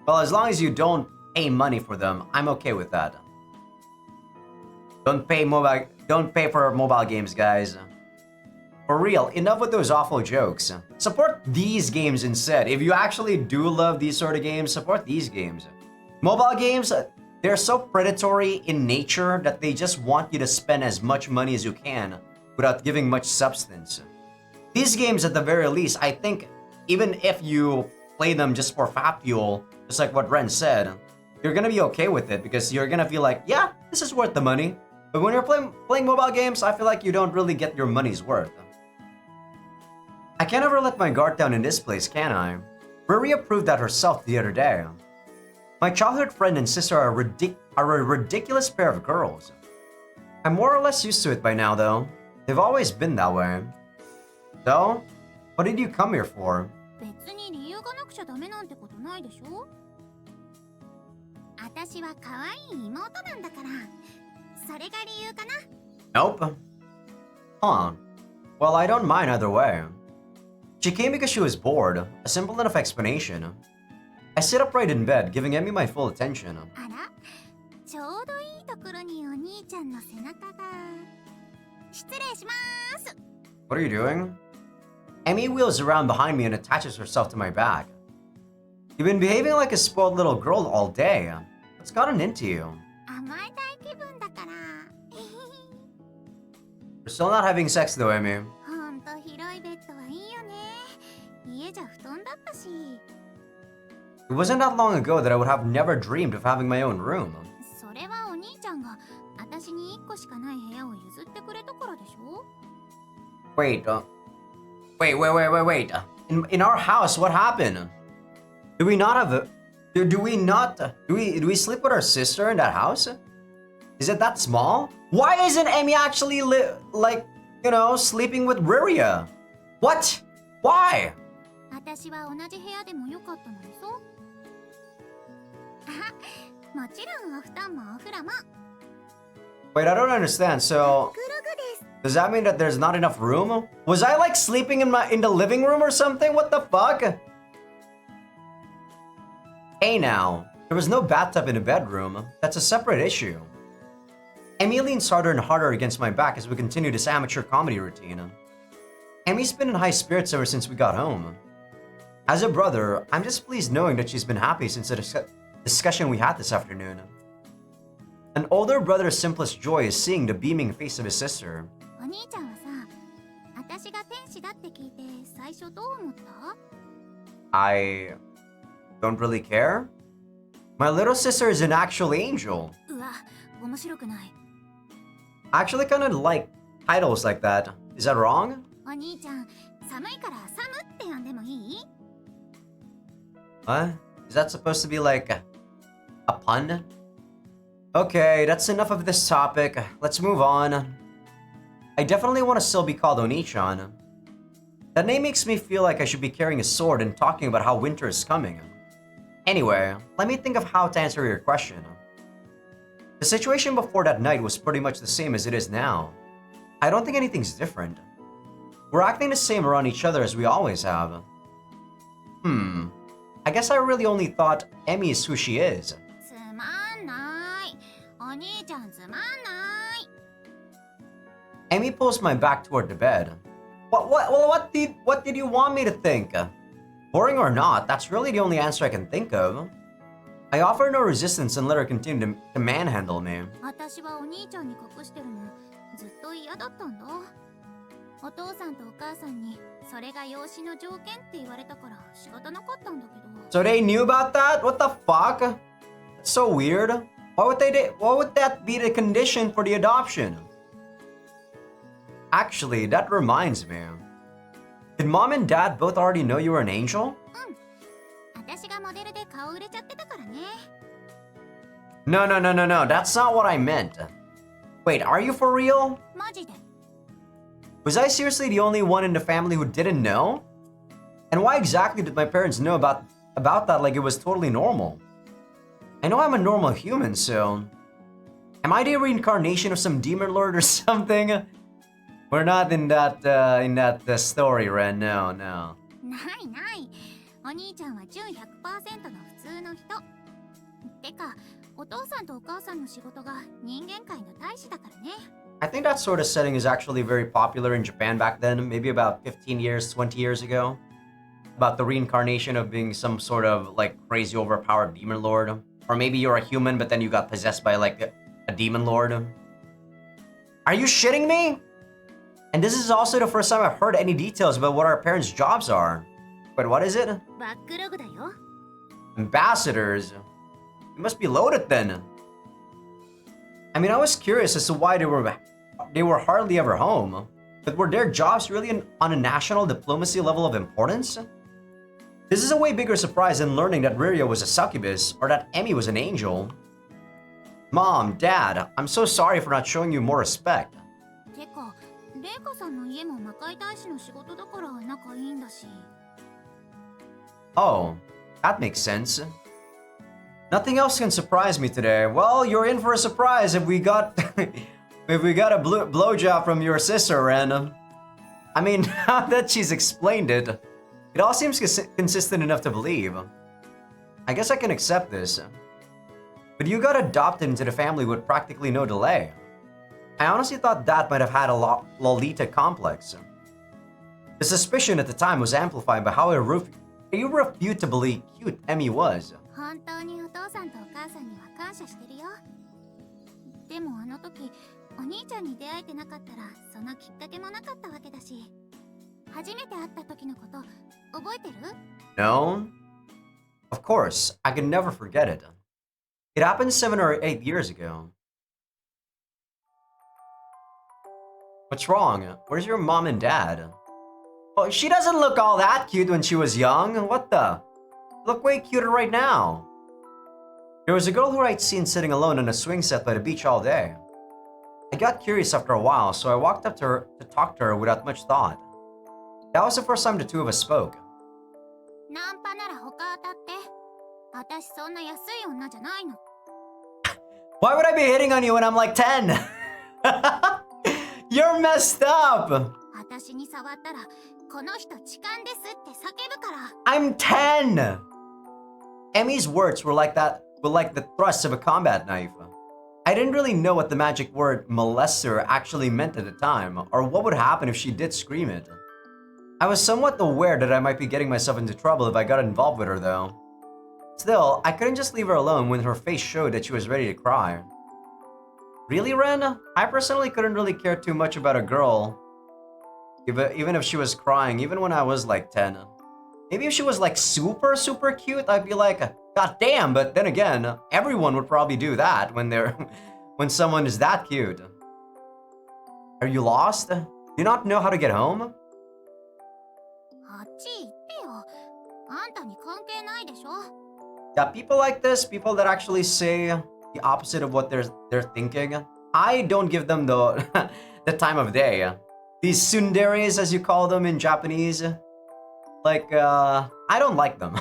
Well, as long as you don't pay money for them, I'm okay with that. Don't pay for mobile games, guys. For real, enough with those awful jokes. Support these games instead. If you actually do love these sort of games, support these games. Mobile games, they're so predatory in nature that they just want you to spend as much money as you can without giving much substance. These games, at the very least, I think, even if you play them just for fat fuel, just like what Ren said, you're gonna be okay with it because you're gonna feel like, yeah, this is worth the money. But when you're playing mobile games, I feel like you don't really get your money's worth. I can't ever let my guard down in this place, can I? Maria proved that herself the other day. My childhood friend and sister are a ridiculous pair of girls. I'm more or less used to it by now, though. They've always been that way. So, what did you come here for? Nope. Huh. Well, I don't mind either way. She came because she was bored. A simple enough explanation. I sit upright in bed, giving Emmy my full attention. What are you doing? Emmy wheels around behind me and attaches herself to my back. You've been behaving like a spoiled little girl all day. What's gotten into you? We're still not having sex though, Emmy. It wasn't that long ago that I would have never dreamed of having my own room. Wait. In our house, what happened? Do we sleep with our sister in that house? Is it that small? Why isn't Emmy actually sleeping with Riria? What? Why? Wait, I don't understand. So, does that mean that there's not enough room? Was I sleeping in the living room or something? What the fuck? Hey now, there was no bathtub in the bedroom. That's a separate issue. Emmy leans harder and harder against my back as we continue this amateur comedy routine. Emmy's been in high spirits ever since we got home. As a brother, I'm just pleased knowing that she's been happy since the discussion we had this afternoon. An older brother's simplest joy is seeing the beaming face of his sister. I don't really care. My little sister is an actual angel. I actually kind of like titles like that. Is that wrong? What? Is that supposed to be like a pun? Okay, that's enough of this topic. Let's move on. I definitely want to still be called Oni-chan. That name makes me feel like I should be carrying a sword and talking about how winter is coming. Anyway, let me think of how to answer your question. The situation before that night was pretty much the same as it is now. I don't think anything's different. We're acting the same around each other as we always have. I guess I really only thought Emmy is who she is. つまんない。お兄ちゃんつまんない。 Emmy pulls my back toward the bed. What did you want me to think? Boring or not, that's really the only answer I can think of. I offer no resistance and let her continue to manhandle me. 私はお兄ちゃんに隠してるのずっと嫌だったんだ。お父さんとお母さんにそれが養子の条件って言われたから仕方なかったんだけど。So they knew about that? What the fuck? That's so weird. Why would that be the condition for the adoption? Actually, that reminds me. Did mom and dad both already know you were an angel? 私がモデルで顔売れちゃってたからね。No, that's not what I meant. Wait, are you for real? マジで。 Was I seriously the only one in the family who didn't know? And why exactly did my parents know about that like it was totally normal? I know I'm a normal human, so... Am I the reincarnation of some demon lord or something? We're not in that story, Ren. No. ないない。お兄ちゃんは純100%の普通の人。てか、お父さんとお母さんの仕事が人間界の大使だからね。I think that sort of setting is actually very popular in Japan back then, maybe about 15 years, 20 years ago. About the reincarnation of being some sort of like crazy overpowered demon lord. Or maybe you're a human but then you got possessed by like a demon lord. Are you shitting me? And this is also the first time I've heard any details about what our parents' jobs are. Wait, what is it? バックログだよ。 Ambassadors. You must be loaded then. I mean, I was curious as to why they were hardly ever home. But were their jobs really on a national diplomacy level of importance? This is a way bigger surprise than learning that Riria was a succubus or that Emmy was an angel. Mom, Dad, I'm so sorry for not showing you more respect. てか、レイカさんの家も魔界大使の仕事だから仲いいんだし。 Oh, that makes sense. Nothing else can surprise me today. Well, you're in for a surprise if we got a blowjob from your sister, Ren. I mean, now that she's explained it, it all seems consistent enough to believe. I guess I can accept this. But you got adopted into the family with practically no delay. I honestly thought that might have had a Lolita complex. The suspicion at the time was amplified by how irrefutably cute Emmy was. 本当にお父さんとお母さんには感謝してるよ。でもあの時、お兄ちゃんに出会えてなかったらそのきっかけもなかったわけだし。初めて会った時のこと覚えてる？ No? Of course, I can never forget it. It happened 7 or 8 years ago. What's wrong? Where's your mom and dad? Oh, she doesn't look all that cute when she was young. What the? Look way cuter right now. There was a girl who I'd seen sitting alone on a swing set by the beach all day. I got curious after a while, so I walked up to her to talk to her without much thought. That was the first time the two of us spoke. ナンパなら他当たって。私そんな安い女じゃないの。Why would I be hitting on you when I'm like 10? You're messed up! 私に触ったらこの人痴漢ですって叫ぶから。I'm 10! Emmy's words were like the thrust of a combat knife. I didn't really know what the magic word molester actually meant at the time, or what would happen if she did scream it. I was somewhat aware that I might be getting myself into trouble if I got involved with her though. Still, I couldn't just leave her alone when her face showed that she was ready to cry. Really, Ren? I personally couldn't really care too much about a girl, even if she was crying, even when I was like 10. Maybe if she was like super cute, I'd be like, God damn, but then again, everyone would probably do that when someone is that cute. Are you lost? Do you not know how to get home? あっち行ってよ。あんたに関係ないでしょ。 Yeah, people like this, people that actually say the opposite of what they're thinking, I don't give them the the time of day. These tsunderes, as you call them in Japanese, like, I don't like them.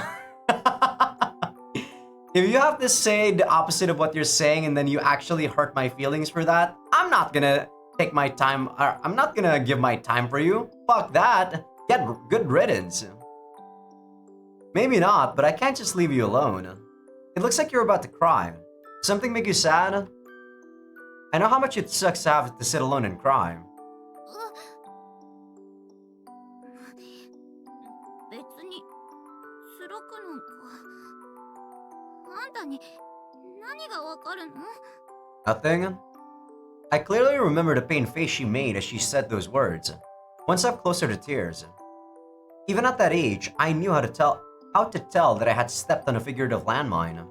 If you have to say the opposite of what you're saying and then you actually hurt my feelings for that, I'm not gonna take my time. I'm not gonna give my time for you. Fuck that. Get good riddance. Maybe not, but I can't just leave you alone. It looks like you're about to cry. Something make you sad? I know how much it sucks to have to sit alone and cry. 別に辛くなんか。あんたに何がわかるの？ Nothing? I clearly remember the pain face she made as she said those words, one step closer to tears. Even at that age, I knew how to tell that I had stepped on a figurative landmine.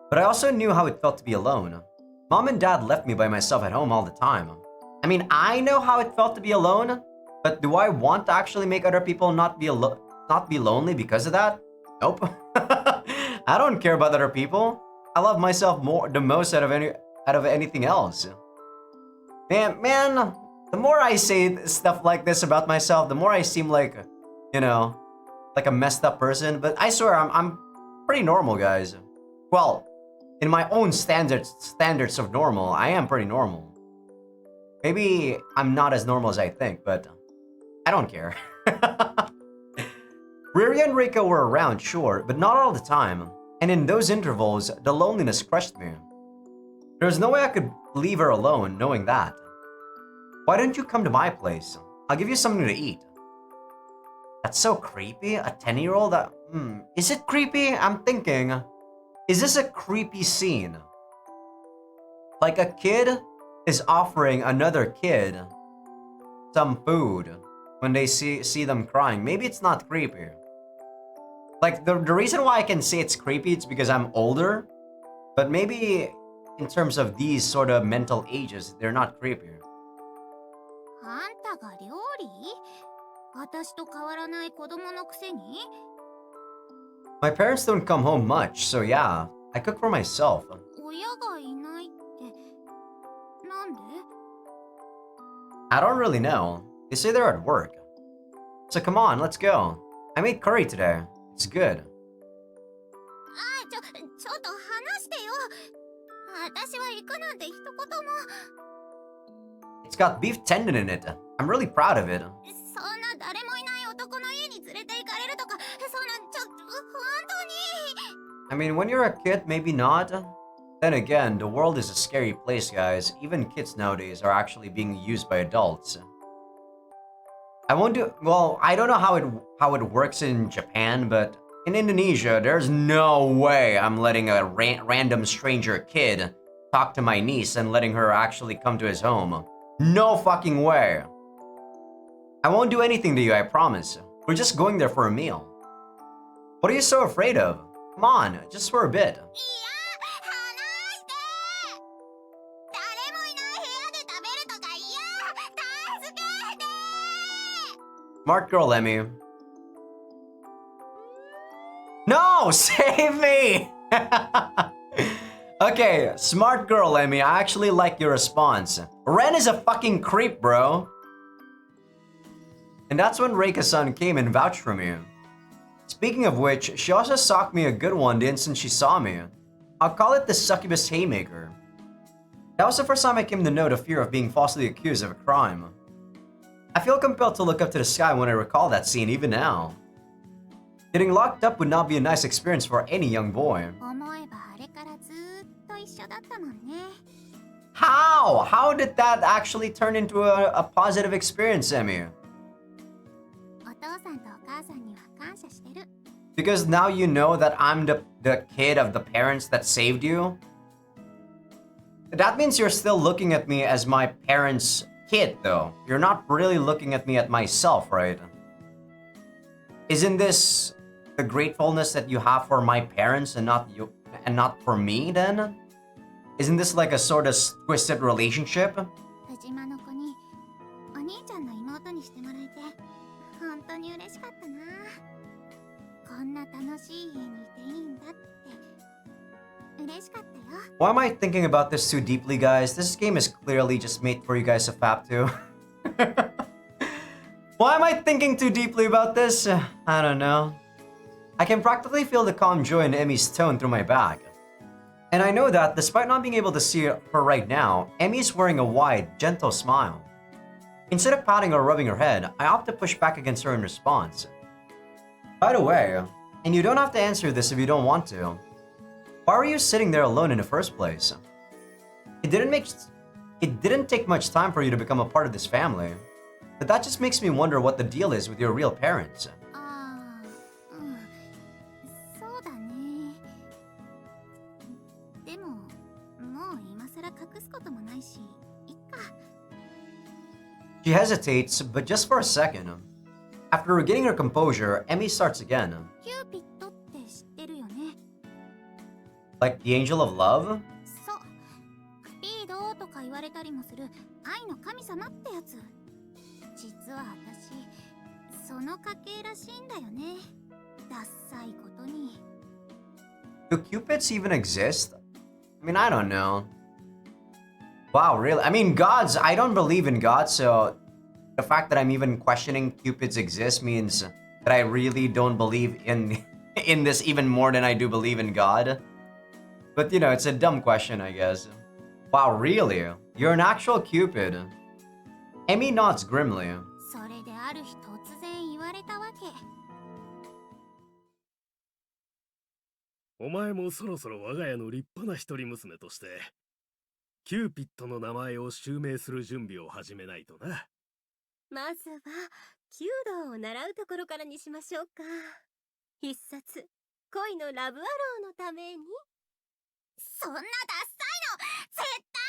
But I also knew how it felt to be alone. Mom and Dad left me by myself at home all the time. I mean, I know how it felt to be alone, but do I want to actually make other people not be lonely because of that? Nope. I don't care about other people. I love myself the most out of anything else. Man, the more I say stuff like this about myself, the more I seem like, you know, like a messed up person. But I swear, I'm pretty normal, guys. Well, in my own standards of normal, I am pretty normal. Maybe I'm not as normal as I think, but I don't care. Riri and Reiko were around, sure, but not all the time. And in those intervals, the loneliness crushed me. There was no way I could leave her alone knowing that. Why don't you come to my place? I'll give you something to eat. That's so creepy. A 10-year-old? Is it creepy? I'm thinking, is this a creepy scene? Like a kid is offering another kid some food when they see them crying. Maybe it's not creepy. Like, the reason why I can say it's creepy, it's because I'm older. But maybe in terms of these sort of mental ages, they're not creepy. あんたが料理？私と変わらない子供のくせに？ My parents don't come home much, so yeah, I cook for myself. 親がいないってなんで？ I don't really know. They say they're at work. So come on, let's go. I made curry today. It's good. ちょっと話してよ。私は行くなんて一言も。 It's got beef tendon in it. I'm really proud of it. そんな誰もいない男の家に連れて行かれるとか、そんなちょっと本当に。 I mean, when you're a kid, maybe not. Then again, the world is a scary place, guys. Even kids nowadays are actually being used by adults. I don't know how it works in Japan, but in Indonesia, there's no way I'm letting a random stranger kid talk to my niece and letting her actually come to his home. No fucking way. I won't do anything to you, I promise. We're just going there for a meal. What are you so afraid of? Come on, just for a bit. いや、話して。誰もいない部屋で食べるとか嫌。助けて。 Smart girl, Emmy. No! Save me! Okay, smart girl, Emmy. I actually like your response. Ren is a fucking creep, bro. And that's when Reika-san came and vouched for me. Speaking of which, she also socked me a good one the instant she saw me. I'll call it the succubus haymaker. That was the first time I came to know the fear of being falsely accused of a crime. I feel compelled to look up to the sky when I recall that scene even now. Getting locked up would not be a nice experience for any young boy. 思えばあれからずーっと一緒だったもんね。 How? How did that actually turn into a positive experience, Emmy? お父さんとお母さんには感謝してる。 Because now you know that I'm the kid of the parents that saved you? That means you're still looking at me as my parents' kid, though. You're not really looking at me at myself, right? Isn't this the gratefulness that you have for my parents and not you and not for me then? Isn't this like a sort of twisted relationship? 藤間の子にお兄ちゃんの妹にしてもらえて本当に嬉しかったな。こんな楽しい家にいていいんだって嬉しかったよ。 Why am I thinking about this too deeply, guys? This game is clearly just made for you guys to fap to. Why am I thinking too deeply about this? I don't know. I can practically feel the calm joy in Emmy's tone through my back. And I know that despite not being able to see her right now, Emmy's wearing a wide, gentle smile. Instead of patting or rubbing her head, I opt to push back against her in response. By the way, and you don't have to answer this if you don't want to, why were you sitting there alone in the first place? It didn't take much time for you to become a part of this family, but that just makes me wonder what the deal is with your real parents. ああ、うん、そうだね。でも、もう今更隠すこともないし、いっか。She hesitates, but just for a second. After regaining her composure, Emmy starts again. キューピッドって知ってるよね。Like the angel of love? そう。クピードとか言われたりもする愛の神様ってやつ。実は私、その家系らしいんだよね。ダッサいことに。Do cupids even exist? I mean, I don't know. Wow, really? I mean, I don't believe in God, so the fact that I'm even questioning cupids exist means that I really don't believe in this even more than I do believe in God. But you know, it's a dumb question, I guess. Wow, really? You're an actual cupid. Emmy nods grimly. それである日突然言われたわけ。お前もそろそろ我が家の立派な一人娘として、キューピッドの名前を襲名する準備を始めないとな。まずは弓道を習うところからにしましょうか。必殺恋のラブアローのために。そんなダッサいの絶対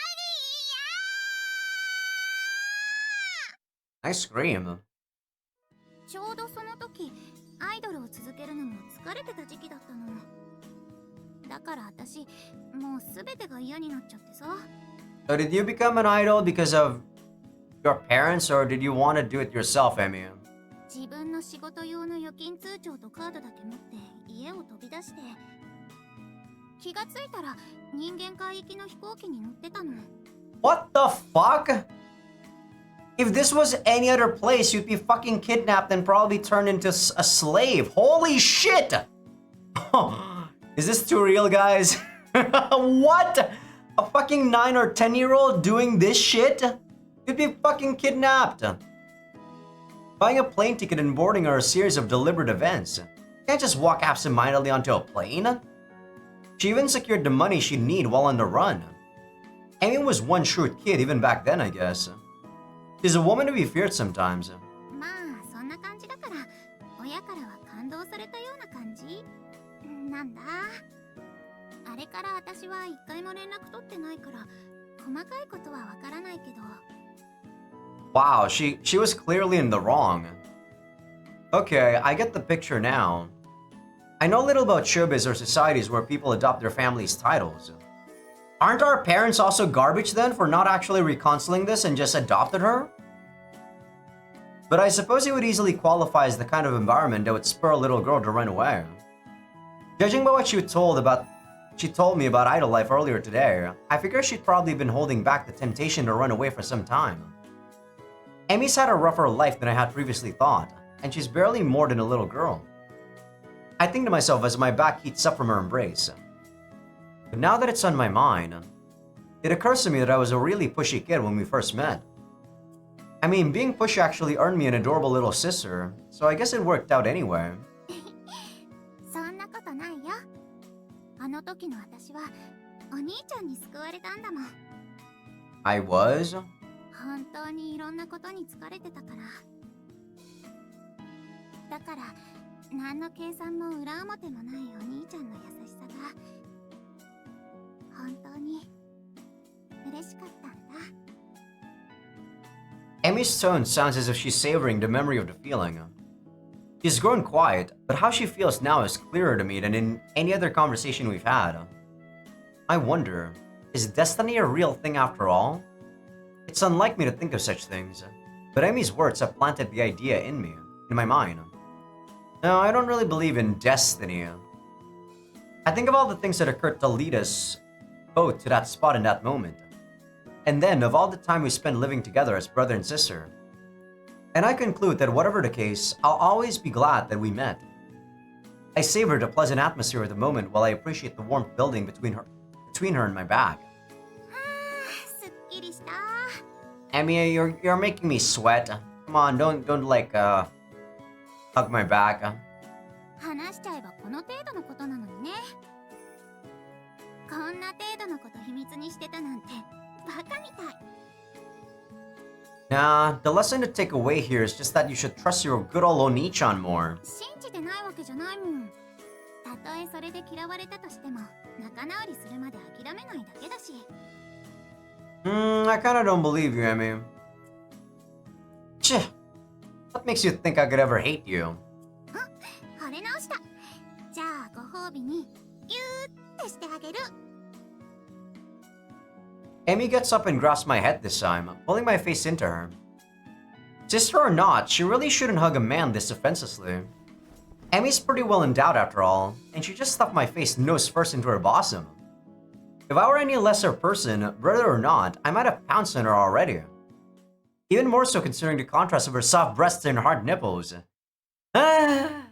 I scream. ちょうどその時アイドルを続けるのも疲れてた時期だったの。だから私もう全てが嫌になっちゃってさ。 So did you become an idol because of your parents, or did you want to do it yourself, Emmy? 自分の仕事用の預金通帳とカードだけ持って家を飛び出して、気がついたら人間海域の飛行機に乗ってたの。 What the fuck? If this was any other place, you'd be fucking kidnapped and probably turned into a slave. Holy shit! Is this too real, guys? What? A fucking 9 or 10-year-old doing this shit? You'd be fucking kidnapped. Buying a plane ticket and boarding are a series of deliberate events. You can't just walk absentmindedly onto a plane. She even secured the money she'd need while on the run. Amy was one shrewd kid even back then, I guess. She's a woman to be feared sometimes. まあそんな感じだから親からは感動されたような感じなんだ。あれから私は一回も連絡取ってないから細かいことはわからないけど。 Wow, she was clearly in the wrong. Okay, I get the picture now. I know little about showbiz or societies where people adopt their family's titles. Aren't our parents also garbage then for not actually reconciling this and just adopted her? But I suppose it would easily qualify as the kind of environment that would spur a little girl to run away. Judging by what she told me about idol life earlier today, I figure she'd probably been holding back the temptation to run away for some time. Emmy's had a rougher life than I had previously thought, and she's barely more than a little girl. I think to myself as my back heats up from her embrace. But now that it's on my mind, it occurs to me that I was a really pushy kid when we first met. I mean, being pushy actually earned me an adorable little sister, so I guess it worked out anyway. そんなことないよ。あの時の私はお兄ちゃんに救われたんだもん。 I was? 本当にいろんなことに疲れてたから。だから何の計算も裏表もないお兄ちゃんの優しさが本当に嬉しかったんだ。 Emmy's tone sounds as if she's savoring the memory of the feeling. She's grown quiet, but how she feels now is clearer to me than in any other conversation we've had. I wonder, is destiny a real thing after all? It's unlike me to think of such things, but Emmy's words have planted the idea in my mind. No, I don't really believe in destiny. I think of all the things that occurred to lead us both to that spot in that moment. And then of all the time we spent living together as brother and sister. And I conclude that whatever the case, I'll always be glad that we met. I savor the pleasant atmosphere of the moment while I appreciate the warmth building between between her and my back. すっきりした。 Emmy, you're making me sweat. Come on, don't like hug my back. 話しちゃえばこの程度のことなのにね。こんな程度のこと秘密にしてたなんてバカみたい。 Nah, the lesson to take away here is just that you should trust your good old Onichan more. 信じてないわけじゃないもん。たとえそれで嫌われたとしても仲直りするまで諦めないだけだし。 I kinda don't believe you, Emmy. Cheh, what makes you think I could ever hate you? 惚れ直した。じゃあご褒美にギューってしてあげる。 Emmy gets up and grasps my head this time, pulling my face into her. Sister or not, she really shouldn't hug a man this offensively. Emmy's pretty well endowed after all, and she just stuffed my face nose first into her bosom. If I were any lesser person, brother or not, I might have pounced on her already. Even more so considering the contrast of her soft breasts and hard nipples. Ah,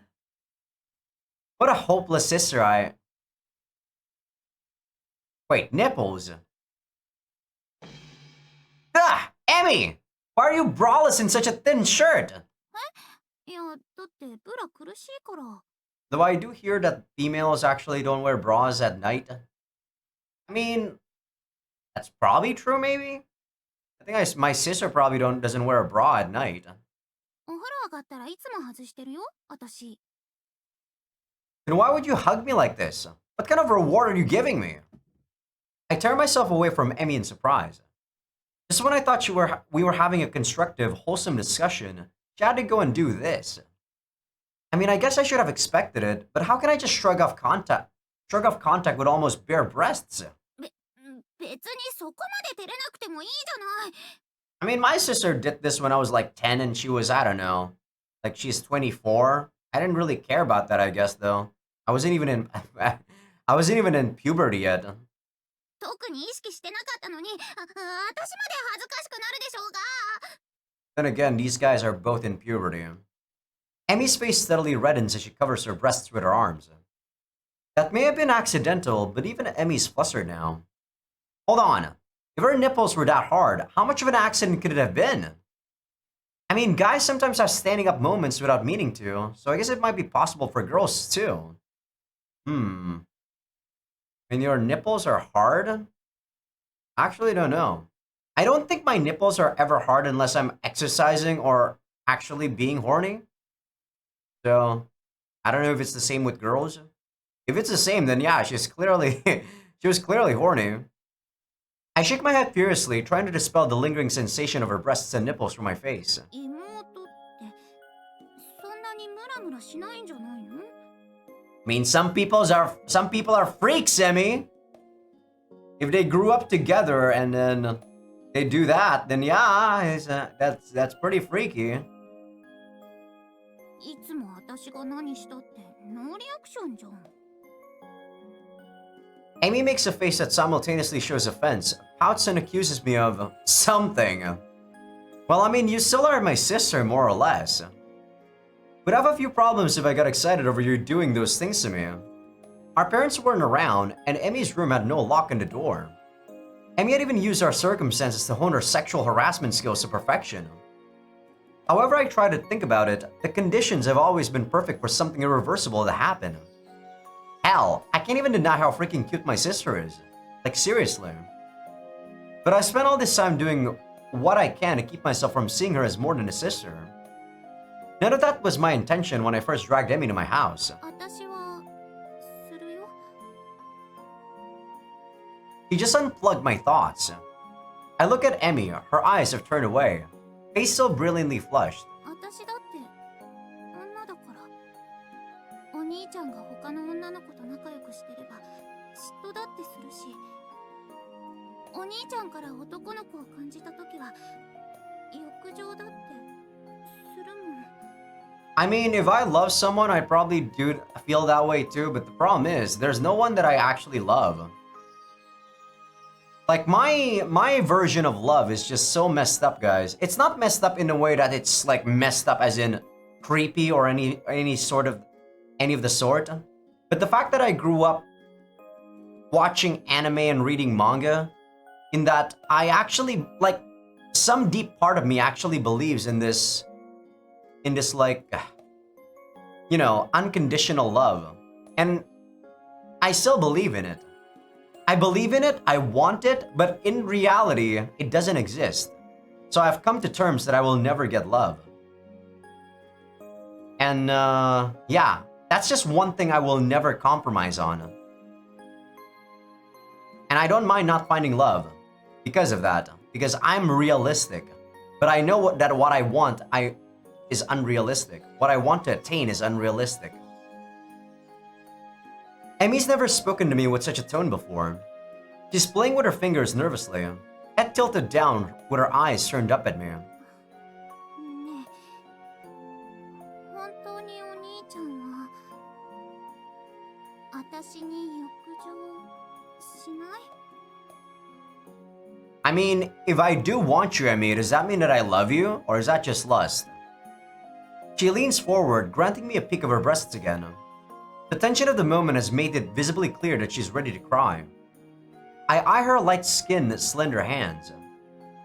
what a hopeless sister I... Wait, nipples? Ah, Emmy! Why are you braless in such a thin shirt? いや、だってブラ苦しいから。 Though I do hear that females actually don't wear bras at night. I mean, that's probably true, maybe? I think my sister probably doesn't wear a bra at night. お風呂上がったらいつも外してるよ、私。 Then why would you hug me like this? What kind of reward are you giving me? I tear myself away from Emmy in surprise. Just when I thought we were having a constructive, wholesome discussion, she had to go and do this. I mean, I guess I should have expected it, but how can I just shrug off contact with almost bare breasts? 別にそこまで照れなくてもいいじゃない。 I mean, my sister did this when I was like 10 and she was, I don't know, like she's 24. I didn't really care about that, I guess, though. I wasn't even in puberty yet. 特に意識してなかったのに、私まで恥ずかしくなるでしょうが。 Then again, these guys are both in puberty. Emmy's face steadily reddens as she covers her breasts with her arms. That may have been accidental, but even Emmy's flustered now. Hold on. If her nipples were that hard, how much of an accident could it have been? I mean, guys sometimes have standing up moments without meaning to, so I guess it might be possible for girls too. When your nipples are hard? Actually, don't know. I don't think my nipples are ever hard unless I'm exercising or actually being horny. So, I don't know if it's the same with girls. If it's the same, then yeah, she was clearly horny. I shake my head furiously, trying to dispel the lingering sensation of her breasts and nipples from my face. 妹ってそんなにムラムラしないんじゃないの？ I mean, some people are freaks, Emmy. If they grew up together and then they do that, then yeah, that's pretty freaky. いつも私が何したってノーリアクションじゃん。 Amy makes a face that simultaneously shows offense, pouts and accuses me of something. Well, I mean, you still are my sister, more or less. Would have a few problems if I got excited over you doing those things to me. Our parents weren't around, and Emmy's room had no lock on the door. Emmy had even used our circumstances to hone her sexual harassment skills to perfection. However I try to think about it, the conditions have always been perfect for something irreversible to happen. Hell, I can't even deny how freaking cute my sister is. Like, seriously. But I spent all this time doing what I can to keep myself from seeing her as more than a sister. None of that was my intention when I first dragged Emmy to my house. 私はするよ。 He just unplugged my thoughts. I look at Emmy, her eyes have turned away, face still brilliantly flushed. 私だって女だから。お兄ちゃんが他の女の子と仲良くしてれば嫉妬だってするし、お兄ちゃんから男の子を感じた時は欲情だってするもん。 I mean, if I love someone, I'd probably feel that way too, but the problem is, there's no one that I actually love. Like, my version of love is just so messed up, guys. It's not messed up in a way that it's, like, messed up as in creepy or any of the sort. But the fact that I grew up watching anime and reading manga, in that I actually, like, some deep part of me actually believes in this, like, you know, unconditional love. And I still believe in it. I believe in it, I want it, but in reality, it doesn't exist. So I've come to terms that I will never get love. And yeah, that's just one thing I will never compromise on. And I don't mind not finding love because of that, because I'm realistic. But I know that what I want is unrealistic. What I want to attain is unrealistic. Emmy's never spoken to me with such a tone before. She's playing with her fingers nervously, head tilted down with her eyes turned up at me. ねえ、本当にお兄ちゃんは私に浴場しない？ I mean, if I do want you, Emmy, does that mean that I love you, or is that just lust? She leans forward, granting me a peek of her breasts again. The tension of the moment has made it visibly clear that she's ready to cry. I eye her light skin, slender hands.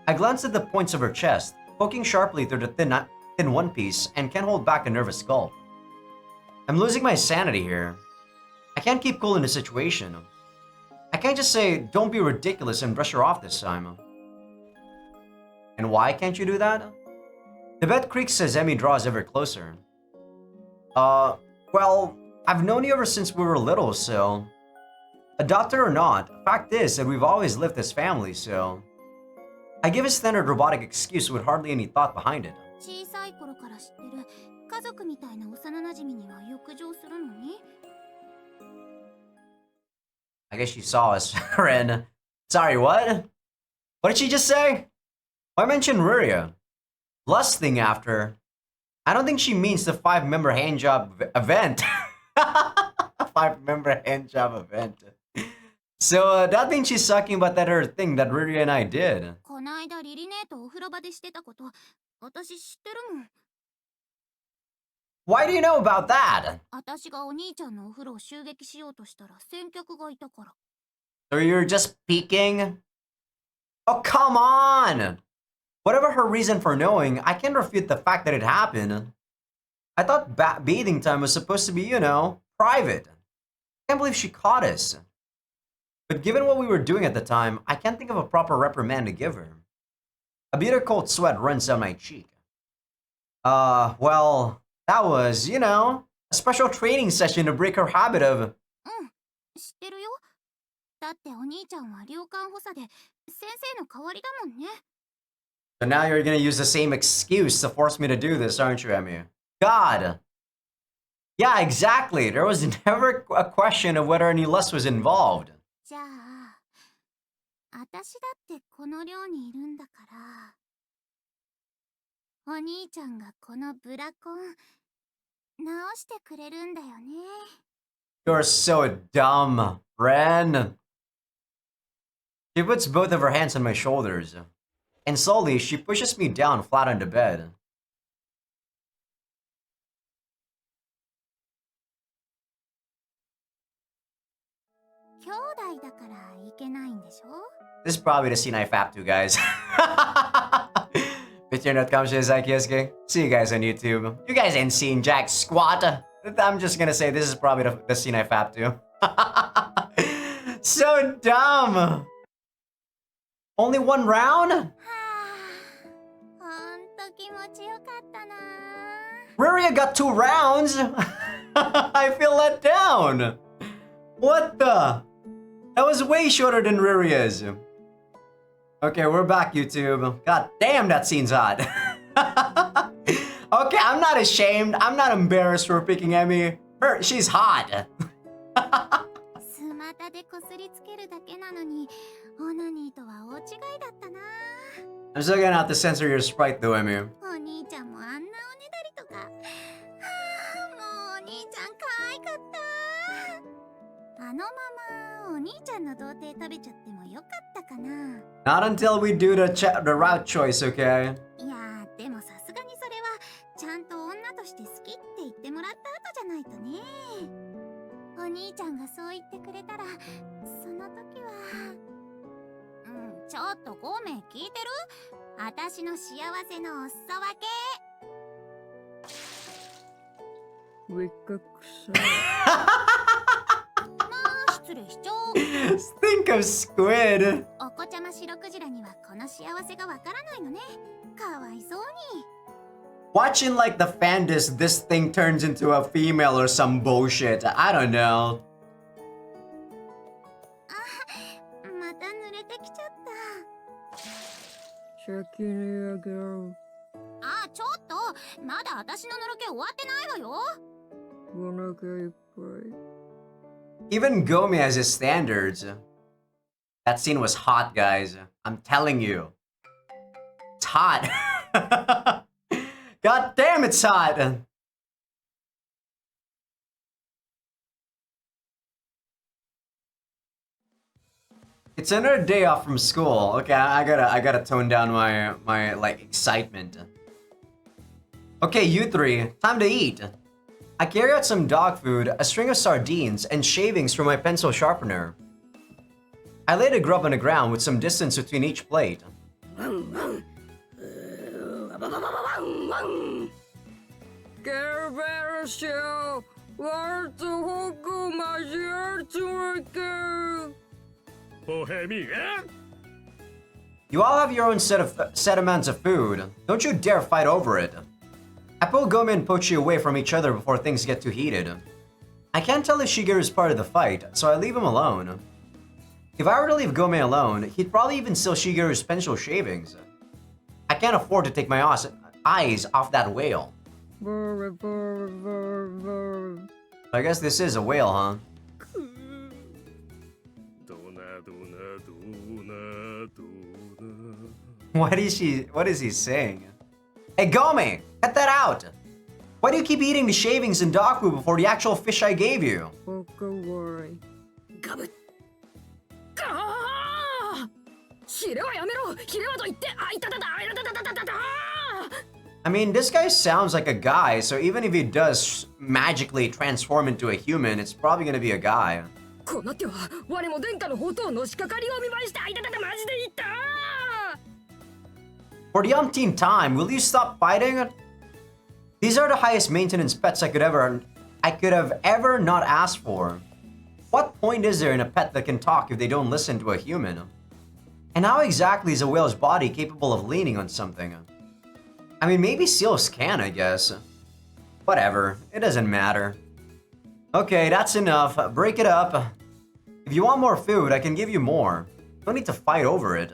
I glance at the points of her chest, poking sharply through the thin one piece, and can't hold back a nervous gulp. I'm losing my sanity here. I can't keep cool in this situation. I can't just say, don't be ridiculous and brush her off this time. And why can't you do that? The bed creaks as Emmy draws ever closer. Well, I've known you ever since we were little, so... Adopted or not, fact is that we've always lived as family, so... I give a standard robotic excuse with hardly any thought behind it. 小さい頃から知ってる家族みたいな幼馴染には浴場するのに？ I guess she saw us, Ren. Sorry, what? What did she just say? Why mention Ruria? Lusting after. I don't think she means the 5-member handjob event. 5-member handjob event. So that means she's talking about that her thing that Ruria and I did. こないだリリネーとお風呂場でしてたこと、私知ってるもん。 Why do you know about that? 私がお兄ちゃんのお風呂を襲撃しようとしたら先客がいたから。 So you're just peeking? Oh, come on! Whatever her reason for knowing, I can't refute the fact that it happened. I thought bathing time was supposed to be, you know, private. I can't believe she caught us. But given what we were doing at the time, I can't think of a proper reprimand to give her. A bitter cold sweat runs down my cheek. Well, that was, you know, a special training session to break her habit of... うん、知ってるよ。だってお兄ちゃんは寮監補佐で先生の代わりだもんね。 So now you're gonna use the same excuse to force me to do this, aren't you, Emmy? God! Yeah, exactly. There was never a question of whether any lust was involved. じゃあ、私だってこの寮にいるんだから、お兄ちゃんがこのブラコン直してくれるんだよね。 You're so dumb, Ren. She puts both of her hands on my shoulders, and slowly she pushes me down flat on the bed. This is probably the scene I fapped to, guys. Patreon.com Azaikyousuke. See you guys on YouTube. You guys ain't seen jack squat. I'm just gonna say this is probably the scene I fapped to. So dumb. Only one round? Ruria got 2 rounds. I feel let down. What the? That was way shorter than Ruria's. Okay, we're back, YouTube. God damn, that scene's hot. Okay, I'm not ashamed. I'm not embarrassed for picking Emmy. She's hot. I'm still gonna have to censor your sprite though, Emmy. あのままお兄ちゃんの童貞食べちゃってもよかったかな。 Not until we do the route choice, okay? いやでもさすがにそれはちゃんと女として好きって言ってもらった後じゃないとね。お兄ちゃんがそう言ってくれたらそのな時はちょっとごめん聞いてる？私の幸せのお裾分け。ウィカクサ。失礼しちゃう。 Think of squid. お子ちゃま白クジラにはこの幸せがわからないのね。かわいそうに。 Watching like the fandis, this thing turns into a female or some bullshit. I don't know. また濡れてきちゃった。先にあげろ。あ、ちょっとまだ私ののろけ終わってないわよ。お腹いっぱい。 Even Gomi has his standards. That scene was hot, guys. I'm telling you. It's hot. God damn, it's hot. It's another day off from school. Okay, I gotta tone down my like excitement. Okay, you three, time to eat. I carry out some dog food, a string of sardines, and shavings from my pencil sharpener. I lay the grub on the ground with some distance between each plate. Kerbersho, where's the hoku Azaikyousuke? ボヘミアン You all have your own set amounts of food. Don't you dare fight over it. I pull Gomi and Pochi away from each other before things get too heated. I can't tell if Shigeru is part of the fight, so I leave him alone. If I were to leave Gomi alone, he'd probably even steal Shigeru's pencil shavings. I can't afford to take my eyes off that whale. Burr, burr, burr, burr. I guess this is a whale, huh? ドナドナドナドナ What is he saying? Hey Gomi, cut that out! Why do you keep eating the shavings and dog food before the actual fish I gave you? Don't worry. ガブッああヒレはやめろヒレはと言ってあいたたたあいたたたたたたた I mean, this guy sounds like a guy, so even if he does magically transform into a human, it's probably gonna be a guy. こうなっては我も殿下の宝刀の仕掛かりを見舞いしてあいたたたマジで言った For the umpteenth time, will you stop fighting? These are the highest maintenance pets I could have ever not asked for. What point is there in a pet that can talk if they don't listen to a human? And how exactly is a whale's body capable of leaning on something? I mean, maybe seals can, I guess. Whatever, it doesn't matter. Okay, that's enough. Break it up. If you want more food, I can give you more. Don't need to fight over it.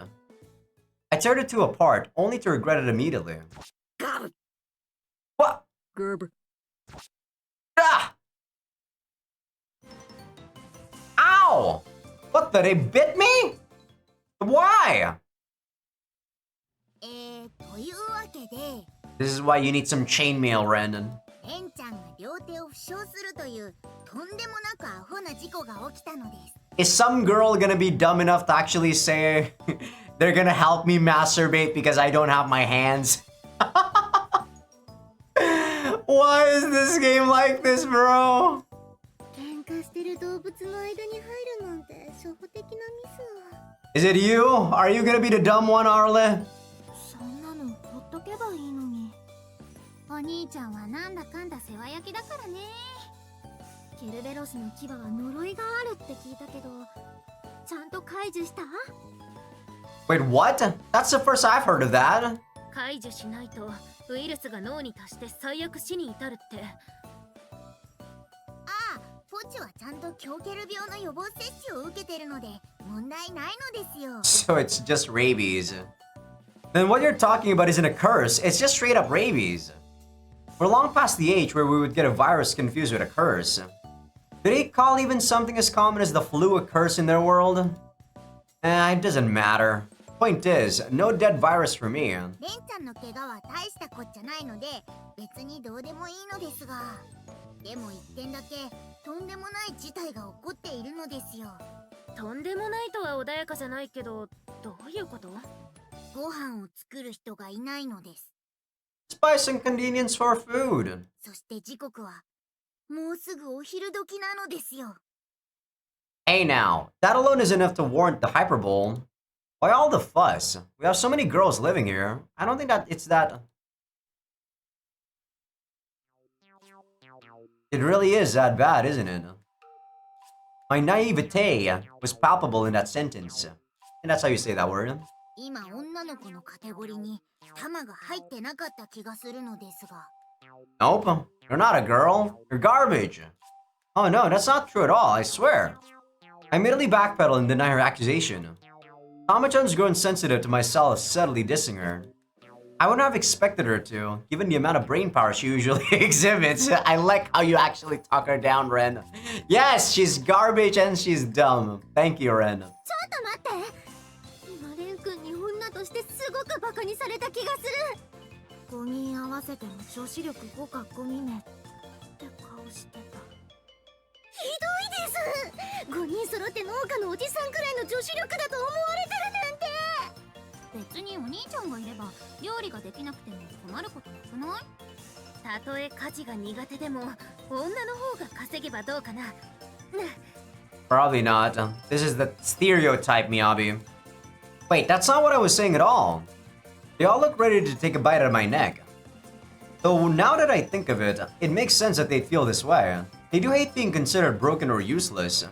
I tear the two apart, only to regret it immediately. ガブッ What? Gerb. Ah! Ow! What, they bit me? Why? というわけで This is why you need some chainmail, Randon. レンちゃんが両手を負傷するというとんでもなくアホな事故が起きたのです。 Is some girl gonna be dumb enough to actually say they're gonna help me masturbate because I don't have my hands? Why is this game like this, bro? 喧嘩してる動物の間に入るなんて初歩的なミス。 Is it you? Are you gonna be the dumb one, Arle? そんなのほっとけばいいのに。お兄ちゃんはなんだかんだ世話焼きだからね。ケルベロスの牙は呪いがあるって聞いたけど、ちゃんと解除した？ Wait, what? That's the first I've heard of that. 解除しないとウイルスが脳に達して最悪死に至るって。ああ、ポチはちゃんと狂ケル病の予防接種を受けてるので問題ないのですよ。 So it's just rabies. Then what you're talking about isn't a curse, it's just straight up rabies. We're long past the age where we would get a virus confused with a curse. Do they call even something as common as the flu a curse in their world? It doesn't matter. Point is, no dead virus for me. レンちゃんの怪我は大したこっちゃないので別にどうでもいいのですが、でも一点だけとんでもない事態が起こっているのですよ。とんでもないとは穏やかじゃないけど、どういうこと？ご飯を作る人がいないのです。 Spice and convenience for food. そして時刻はもうすぐお昼時なのですよ。Hey now, that alone is enough to warrant the hyperbole. Why all the fuss? We have so many girls living here. I don't think that it's that... It really is that bad, isn't it? My naivete was palpable in that sentence. And that's how you say that word. 今女の子のカテゴリーに玉が入ってなかった気がするのですが。 Nope, you're not a girl. You're garbage. Oh no, that's not true at all, I swear. I immediately backpedal and deny her accusation. Tama-chan's grown sensitive to my subtly dissing her. I wouldn't have expected her to, given the amount of brain power she usually exhibits. I like how you actually talk her down, Ren. Yes, she's garbage and she's dumb. Thank you, Ren. ちょっと待って。今レン君に女としてすごくバカにされた気がする。5人合わせても女子力5か5人目って顔してた。ひどいです。5人揃って農家のおじさんくらいの女子力だと思われてるなんて。別にお兄ちゃんがいれば料理ができなくても困ることなくない？たとえ家事が苦手でも女の方が稼げばどうかな。Probably not. This is the stereotype, Miyabi. Wait, that's not what I was saying at all. They all look ready to take a bite out of my neck. Though now that I think of it, it makes sense that they'd feel this way. They do hate being considered broken or useless.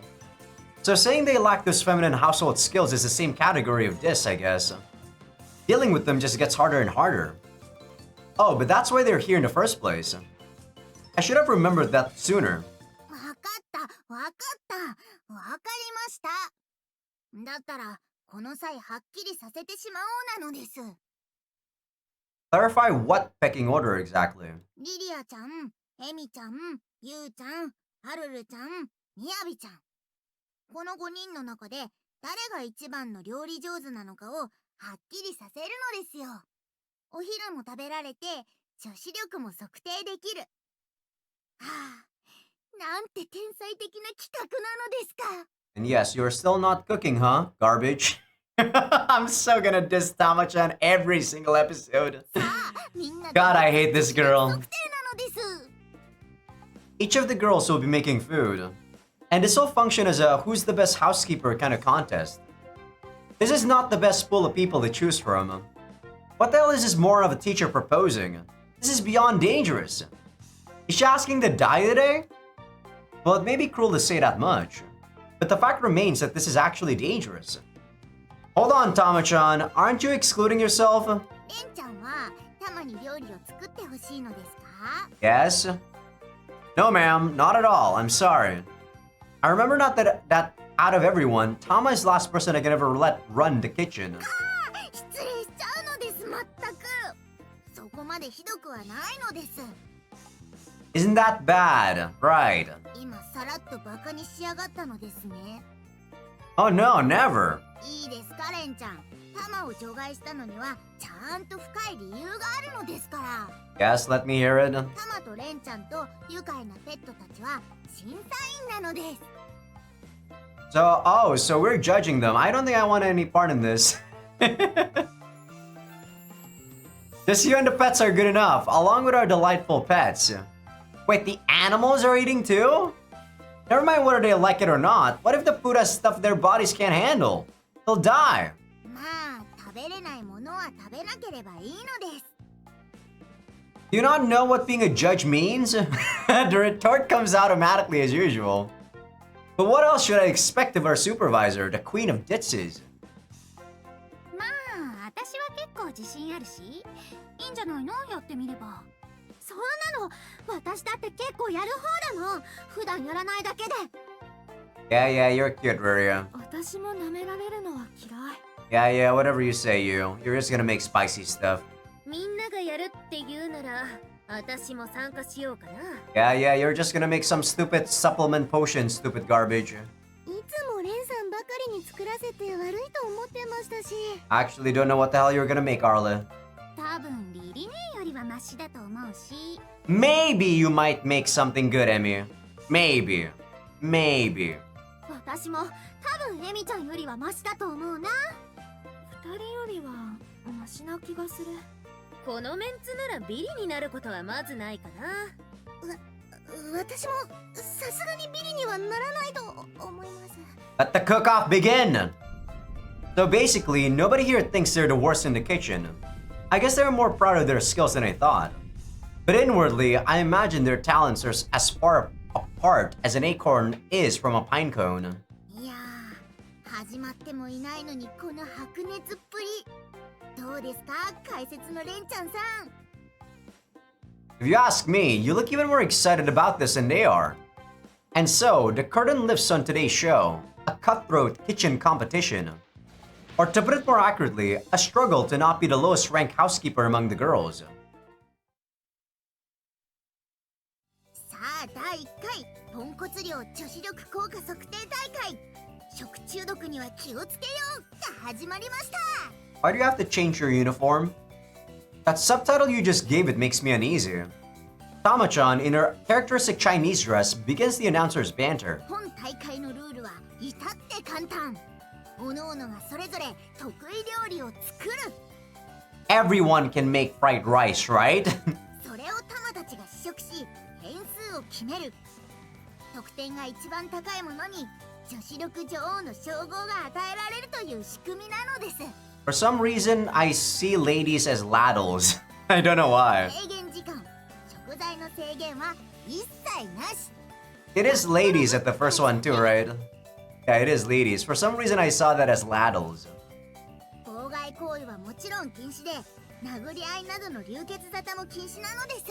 So saying they lack those feminine household skills is the same category of diss, I guess. Dealing with them just gets harder and harder. Oh, but that's why they're here in the first place. I should have remembered that sooner. わかったわかったわかりました。だったらこの際はっきりさせてしまおうなのです。 Clarify what pecking order exactly? リリアちゃん、エミちゃん、ユウちゃん、ハルルちゃん、ミヤビちゃん。この5人の中で誰が一番の料理上手なのかをはっきりさせるのですよ。お昼も食べられて女子力も測定できる。はあ、なんて天才的な企画なのですか。 And yes, you're still not cooking, huh? Garbage. I'm so gonna diss Tama-chan every single episode. さあ、みんなで God, I hate this girl. 測定なのです。 Each of the girls will be making food. And this will function as a who's the best housekeeper kind of contest. This is not the best pool of people to choose from. What the hell is this more of a teacher proposing? This is beyond dangerous. Is she asking to die today? Well, it may be cruel to say that much, but the fact remains that this is actually dangerous. Hold on, Tama-chan, aren't you excluding yourself? レンちゃんはたまに料理を作ってほしいのですか？ Yes? No, ma'am, not at all. I'm sorry. I remember not that out of everyone, Tama is the last person I can ever let run the kitchen. 失礼しちゃうのです。まったくそこまでひどくはないのです。 Isn't that bad? Right. 今さらっとバカにしやがったのですね。 Oh no, never. いいですかレンちゃん。タマを除外したのにはちゃんと深い理由があるのですから。 Yes, let me hear it. タマとレンちゃんと愉快なペットたちは審査員なのです。 So we're judging them. I don't think I want any part in this. Just you and the pets are good enough, along with our delightful pets. Wait, the animals are eating too? Never mind whether they like it or not. What if the food has stuff their bodies can't handle? They'll die. まあ食べれないものは食べなければいいのです。 Do you not know what being a judge means? The retort comes automatically as usual. But what else should I expect of our supervisor, the queen of Ditzys? まあ私は結構自信あるしいいんじゃないの、やってみれば。そんなの私だって結構やる方だもん。普段やらないだけで。 Yeah, you're cute, Ruria. 私も舐められるのは嫌い。 Yeah, whatever you say, you. You're just gonna make spicy stuff. みんながやるって言うなら私も参加しようかな。 Yeah, you're just gonna make some stupid supplement potion, stupid garbage. いつもレンさんばかりに作らせて悪いと思ってましたし。 I actually don't know what the hell you're gonna make, Arla. 多分リリネよりはマシだと思うし。 Maybe you might make something good, Emmy. Maybe. 私も多分エミちゃんよりはマシだと思うな。二人よりはマシな気がする。このメンツならビリになることはまずないかな。私もさすがにビリにはならないと思います。Let the cook-off begin! So basically, nobody here thinks they're the worst in the kitchen. I guess they're more proud of their skills than I thought. But inwardly, I imagine their talents are as far apart as an acorn is from a pine cone. いやー、始まってもいないのにこの白熱っぷり。どうですか、解説のレンちゃんさん。If you ask me, you look even more excited about this than they are. And so, the curtain lifts on today's show, a cutthroat kitchen competition. Or to put it more accurately, a struggle to not be the lowest ranked housekeeper among the girls. さあ、第1回ポンコツ量女子力効果測定大会、食中毒には気をつけようが始まりました。 Why do you have to change your uniform? That subtitle you just gave it makes me uneasy. Tama-chan, in her characteristic Chinese dress, begins the announcer's banter. 本大会のルールは至って簡単。各々がそれぞれ得意料理を作る。 Everyone can make fried rice, right? それをタマたちが試食し、点数を決める。得点が一番高いものに女子力女王の称号が与えられるという仕組みなのです。 For some reason, I see ladies as ladles. I don't know why. 制限時間、食材の制限は一切なし。 It is ladies at the first one too, right? Yeah, it is ladies. For some reason, I saw that as ladles. 妨害行為はもちろん禁止で、殴り合いなどの流血沙汰も禁止なのです。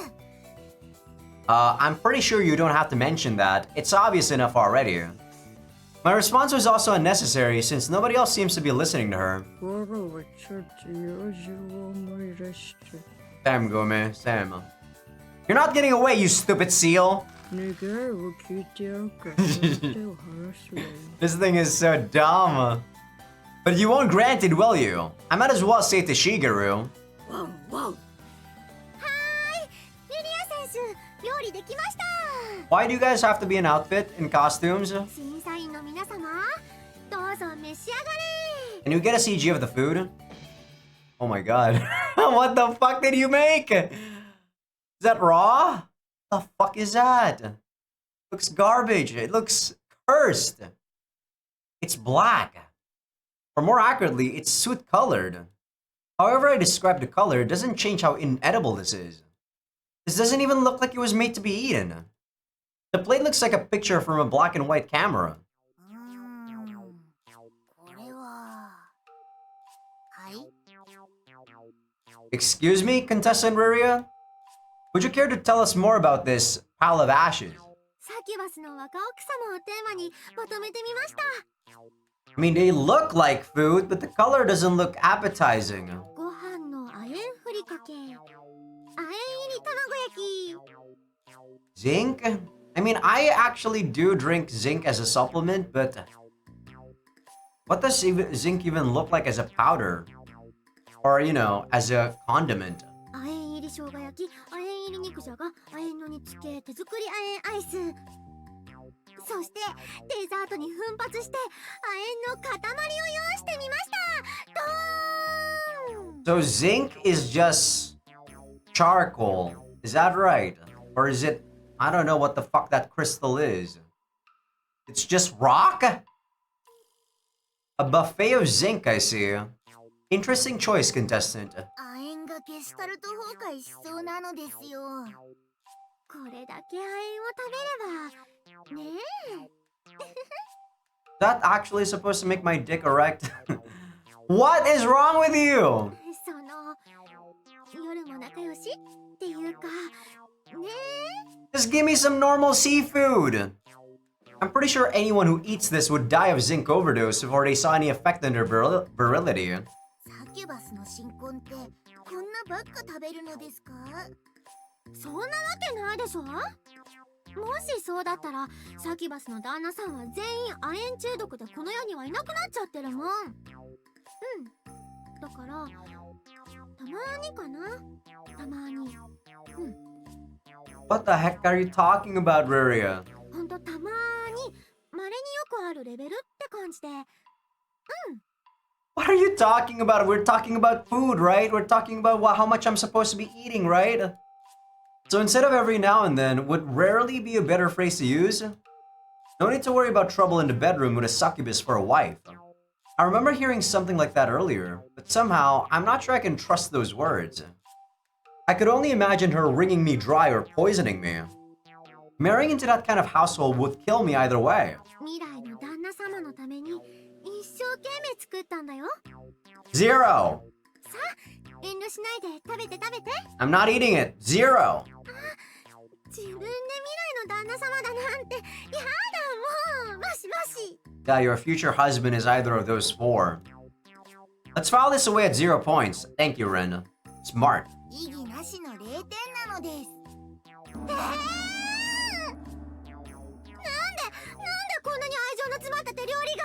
I'm pretty sure you don't have to mention that. It's obvious enough already. My response was also unnecessary since nobody else seems to be listening to her. 我がはちょっと用事を思い出して。 Sam, Gome, Sam. You're not getting away, you stupid seal! 願いを聞いてやるから手を離すわよ。 This thing is so dumb. But you won't grant it, will you? I might as well say to Shigeru. ワンワン。はーい、リリア選手、料理できました。 Why do you guys have to be in outfit, in costumes? 審査員の皆様、どうぞ召し上がれ。 Can you get a CG of the food? Oh my god. What the fuck did you make? Is that raw? The fuck is that? Looks garbage. It looks cursed. It's black. Or more accurately, it's soot colored. However I describe the color, it doesn't change how inedible this is. This doesn't even look like it was made to be eaten. The plate looks like a picture from a black and white camera. これは。はい。 Excuse me, contestant Ruria? Would you care to tell us more about this pile of ashes? サキュバスの若奥様をテーマにまとめてみました。 I mean, they look like food, but the color doesn't look appetizing. ご飯の亜鉛ふりかけ、亜鉛入り卵焼き。 Zinc? I mean, I actually do drink zinc as a supplement, but what does zinc even look like as a powder? Or, you know, as a condiment? 亜鉛入り生姜焼き、亜鉛入り肉じゃが、亜鉛の煮付け、手作り亜鉛アイス。そしてデザートに奮発して亜鉛の塊を用意してみました。ドーン。 So zinc is just charcoal. Is that right? Or is it, I don't know what the fuck that crystal is. It's just rock? A buffet of zinc, I see. Interesting choice, contestant. 亜鉛がゲシュタルト崩壊しそうなのですよ。これだけ亜鉛を食べればねえ。 That actually supposed to make my dick erect? What is wrong with you? その夜も仲良しっていうかねえ。 Just give me some normal seafood. I'm pretty sure anyone who eats this would die of zinc overdose before they saw any effect on their virility. サキュバスの新婚ってこんなばっか食べるのですか？そんなわけないでしょ。もしそうだったらサキュバスの旦那さんは全員亜鉛中毒でこの世にはいなくなっちゃってるもん。だからたまにかな。たまに。What the heck are you talking about, Ruria? ほんとたまに稀によくあるレベルって感じで。What are you talking about? We're talking about food, right? We're talking about how much I'm supposed to be eating, right? So instead of every now and then, would rarely be a better phrase to use? No need to worry about trouble in the bedroom with a succubus for a wife. I remember hearing something like that earlier, but somehow, I'm not sure I can trust those words. I could only imagine her wringing me dry or poisoning me. Marrying into that kind of household would kill me either way. 未来の旦那様のために一生懸命作ったんだよ。 Zero! 遠慮しないで食べて食べて。 I'm not eating it. Zero! 自分で未来の旦那様だなんて。やだもう。もしもし。 Yeah, your future husband is either of those four. Let's file this away at 0 points. Thank you, Ren. Smart. 意義なしの0点なのです。こんなに愛情の詰まった手料理が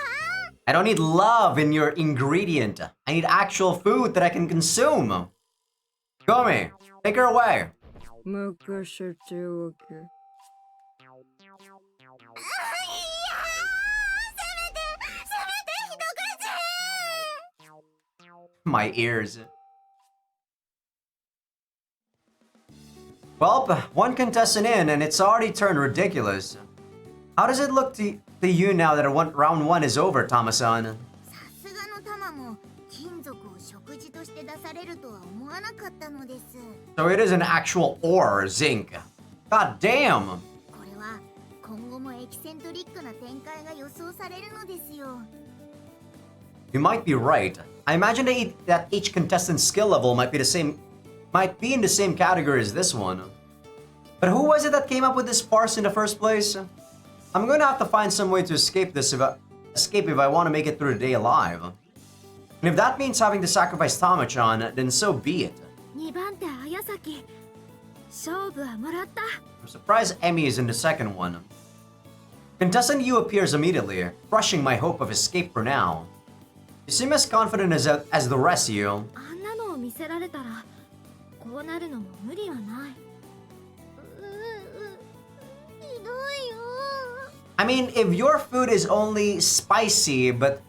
I don't need love in your ingredient. I need actual food that I can consume. Gomi, take her away. 任せておけ。My ears. Well, one contestant in and it's already turned ridiculous. How does it look to you now that round 1 is over, Tama-san? さすがのタマも金属を食事として出されるとは思わなかったのです。 So it is an actual ore, zinc. God damn! これは今後もエキセントリックな展開が予想されるのですよ。 You might be right. I imagine that each contestant's skill level might be in the same category as this one. But who was it that came up with this farce in the first place? I'm going to have to find some way to escape if I want to make it through the day alive. And if that means having to sacrifice Tama-chan, then so be it. 2番手綾崎勝負はもらった I'm surprised Emmy is in the second one. Contestant Yu appears immediately, crushing my hope of escape for now. You seem as confident as the rest of you. あんなのを見せられたらこうなるのも無理はないひどいよ。 I mean, if your food is only spicy but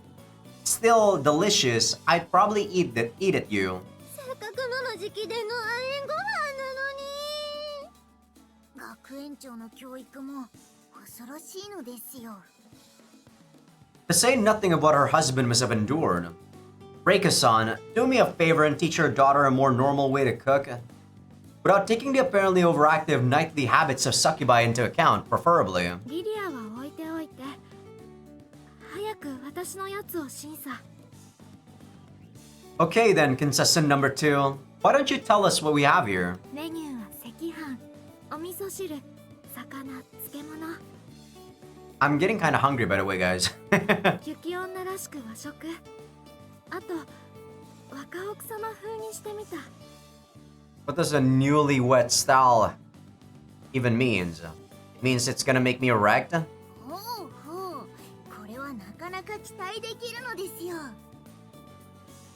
still delicious, I'd probably eat it, you. せっかくの時期での亜鉛ご飯なのに。学園長の教育も恐ろしいのですよ。 To say nothing of what her husband must have endured. Reika-san, do me a favor and teach your daughter a more normal way to cook. Without taking the apparently overactive nightly habits of succubi into account, preferably. リリアは置いておいて早く私のやつを審査 Okay then, contestant number 2. Why don't you tell us what we have here? メニューは赤飯お味噌汁魚漬物 I'm getting kinda hungry, by the way, guys. 雪女らしく和食あと若奥様風にしてみた What does a newlywed style even means? It means it's gonna make me erect? ほうほう。これはなかなか期待できるのですよ。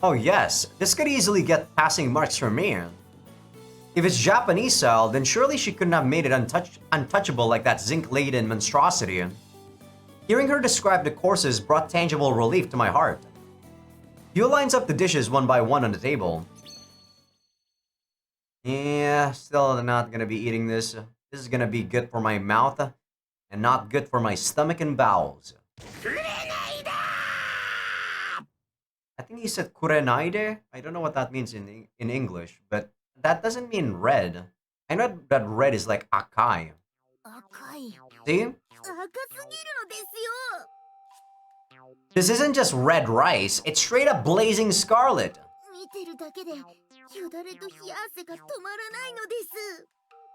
Oh yes, this could easily get passing marks for me. If it's Japanese style, then surely she couldn't have made it untouchable like that zinc-laden monstrosity. Hearing her describe the courses brought tangible relief to my heart. Yu lines up the dishes one by one on the table. Yeah, still not gonna be eating this. This is gonna be good for my mouth and not good for my stomach and bowels. I think he said kurenaide. I don't know what that means in English, but that doesn't mean red. I know that red is like akai. 赤い。 See? 赤すぎるのですよ。 This isn't just red rice, it's straight up blazing scarlet. 見てるだけでよだれと冷や汗が止まらないのです。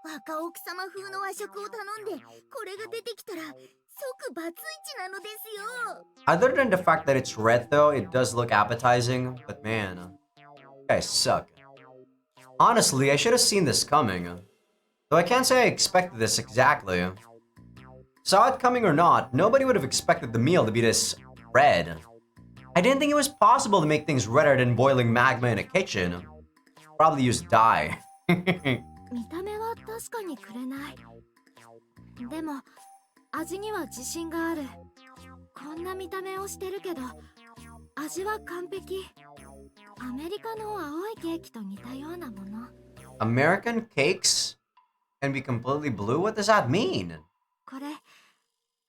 若奥様風の和食を頼んでこれが出てきたら即バツイチなのですよ。 Other than the fact that it's red though, it does look appetizing, but man, you guys suck. Honestly, I should have seen this coming. Though I can't say I expected this exactly. Saw it coming or not, nobody would have expected the meal to be this red. I didn't think it was possible to make things redder than boiling magma in a kitchen. Probably use dye. 見た目は確かにくれないでも味には自信があるこんな見た目をしてるけど味は完璧アメリカの青いケーキと似たようなもの American cakes can be completely blue? What does that mean? これ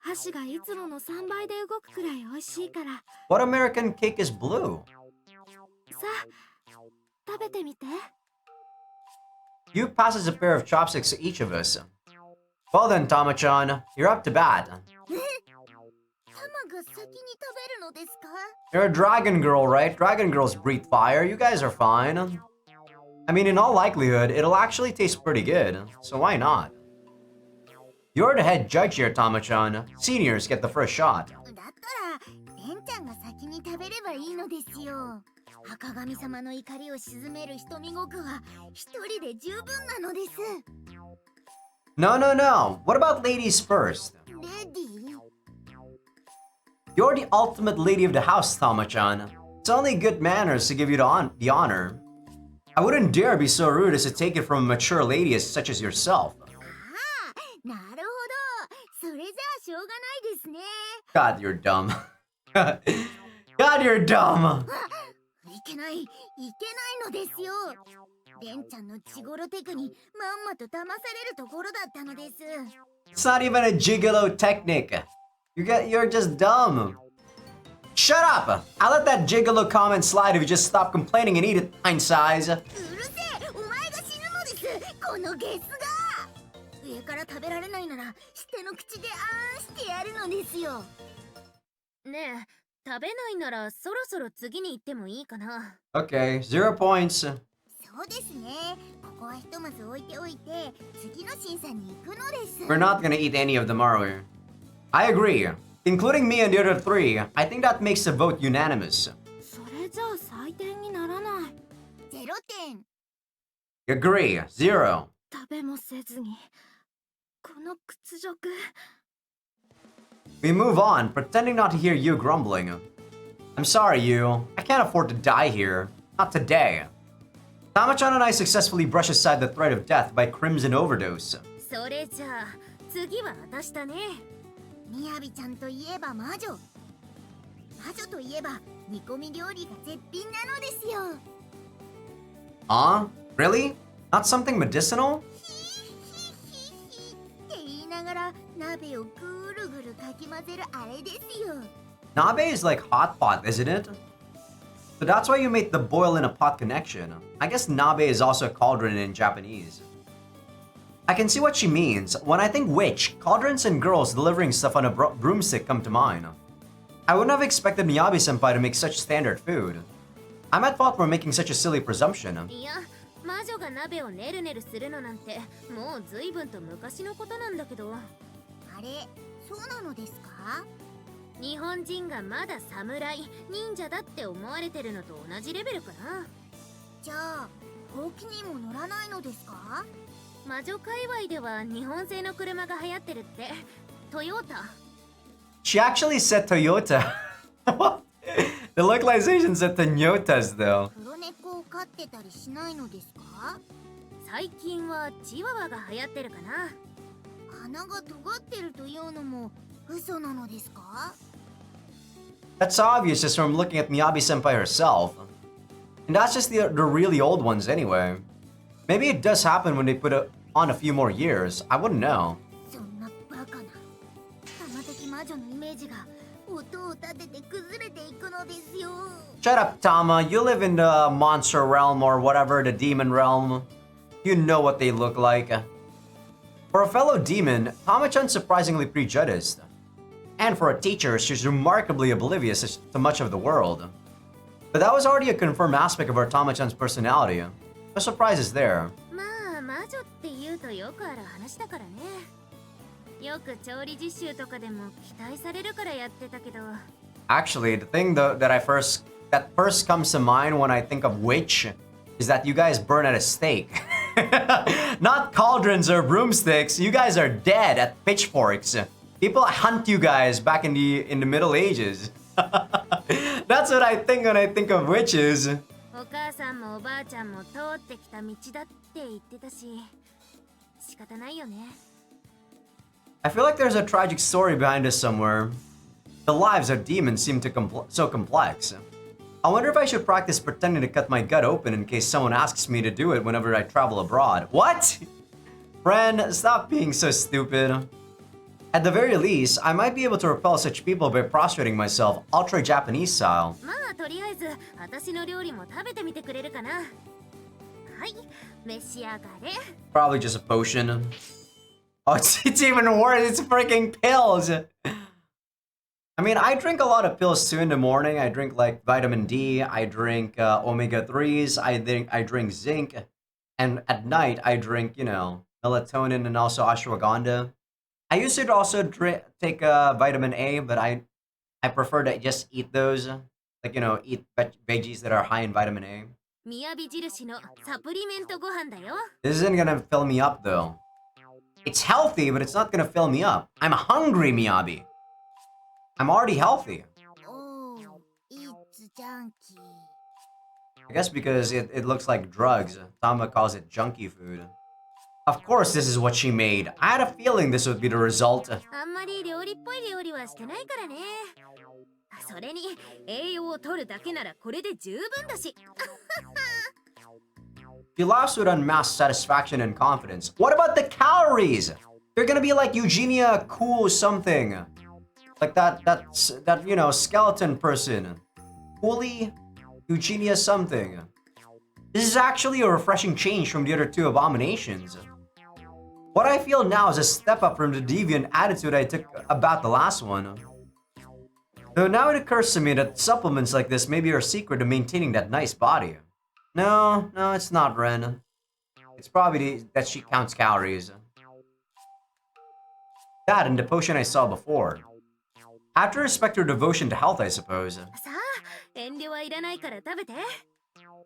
箸がいつもの3倍で動くくらい美味しいから。 What American cake is blue? さあ、食べてみて。 You pass us a pair of chopsticks to each of us. Well then, Tama-chan, you're up to bat. タマが先に食べるのですか？ You're a dragon girl, right? Dragon girls breathe fire. You guys are fine. I mean, in all likelihood, it'll actually taste pretty good, so why not? You're the head judge here, Tama-chan. Seniors get the first shot. だったらレンちゃんが先に食べればいいのですよ。赤神様の怒りを鎮める瞳ごくは一人で十分なのです。 No, no, no. What about ladies first? レディー？ You're the ultimate lady of the house, Tama-chan. It's only good manners to give you the honor. I wouldn't dare be so rude as to take it from a mature lady such as yourself. ああ、なるほど。それじゃあしょうがないですね。 God, you're dumb. God, you're dumb. いけないのですよ。レンちゃんのチゴロテクにまんまと騙されるところだったのです。 It's not even a gigolo technique. You're just dumb. Shut up! I'll let that gigolo comment slide if you just stop complaining and eat it, pint size. うるせえ、お前が死ぬのです。このゲスが。上から食べられないなら下の口であーんしてやるのですよ。ねえ、食べないならそろそろ次に行ってもいいかな。 Okay, 0 points. そうですね。ここはひとまず置いておいて次の審査に行くのです。 We're not gonna eat any of them, are we? I agree. Including me and the other three, I think that makes the vote unanimous. それじゃあ採点にならない。0点。 Agree. 0. 食べもせずに。この屈辱。 We move on, pretending not to hear you grumbling. I'm sorry, you. I can't afford to die here. Not today. Tama-chan and I successfully brush aside the threat of death by crimson overdose. それじゃあ次は私だね。みやびちゃんといえば魔女。魔女といえば煮込み料理が絶品なのですよ。 Really? Not something medicinal? って言いながら鍋をぐるぐるかき混ぜるあれですよ。 Nabe is like hot pot, isn't it? So that's why you make the boil in a pot connection. I guess nabe is also a cauldron in Japanese. I can see what she means. When I think witch, cauldrons and girls delivering stuff on a broomstick come to mind. I wouldn't have expected Miyabi-senpai to make such standard food. I'm at fault for making such a silly presumption. いや、魔女が鍋をねるねるするのなんてもう随分と昔のことなんだけど。あれ、そうなのですか？日本人がまだ侍、忍者だって思われてるのと同じレベルかな。じゃあ、ほうきにも乗らないのですか？魔女界隈では日本製の車が流行ってるって。トヨタ。 She actually said Toyota. The localization said Toyotas though. 黒猫を飼ってたりしないのですか？最近はチワワが流行ってるかな。鼻が尖ってるというのも嘘なのですか？ That's obvious just from looking at Miyabi-senpai herself. And that's just the really old ones anyway. Maybe it does happen when they put on a few more years. I wouldn't know. そんなバカな玉的魔女のイメージが音を立てて崩れていくのですよ。 Shut up, Tama. You live in the monster realm or whatever, the demon realm. You know what they look like. For a fellow demon, Tama-chan's surprisingly prejudiced. And for a teacher, she's remarkably oblivious to much of the world. But that was already a confirmed aspect of our Tama-chan's personality. No surprises there. まあ魔女って言うとよくある話だからね。よく調理実習とかでも期待されるからやってたけど。 Actually, the thing that first comes to mind when I think of witch is that you guys burn at a stake. Not cauldrons or broomsticks. You guys are dead at pitchforks. People hunt you guys back in the Middle Ages. That's what I think when I think of witches. お母さんもおばあちゃんも通ってきた道だって言ってたし、仕方ないよね。 I feel like there's a tragic story behind us somewhere. The lives of demons seem so complex. I wonder if I should practice pretending to cut my gut open in case someone asks me to do it whenever I travel abroad. What? Friend, stop being so stupid. At the very least, I might be able to repel such people by prostrating myself ultra Japanese style. まあとりあえず私の料理も食べてみてくれるかな。はい、召し上がれ。 Probably just a potion. Oh, it's even worse. It's freaking pills. I mean, I drink a lot of pills too in the morning. I drink like vitamin D. I drink omega-3s. I drink zinc. And at night, I drink, you know, melatonin and also ashwagandha. I used to also take vitamin A, but I prefer to just eat those. Like, you know, eat veggies that are high in vitamin A. 雅印のサプリメントご飯だよ。 This isn't gonna fill me up though. It's healthy, but it's not gonna fill me up. I'm hungry, Miyabi. I'm already healthy. おー、It's junky. I guess because it looks like drugs. Tama calls it junky food. Of course, this is what she made. I had a feeling this would be the result. あんまり料理っぽい料理はしてないからね。それに栄養を取るだけならこれで十分だし。 She laughs with unmasked satisfaction and confidence. What about the calories? They're gonna be like Eugenia Cool something. Like that you know, skeleton person. Cooley Eugenia something. This is actually a refreshing change from the other two abominations. What I feel now is a step up from the deviant attitude I took about the last one. Though now it occurs to me that supplements like this may be her secret to maintaining that nice body. No, it's not, Ren. It's probably that she counts calories. That and the potion I saw before. I have to respect her devotion to health, I suppose. さあ、遠慮はいらないから食べて。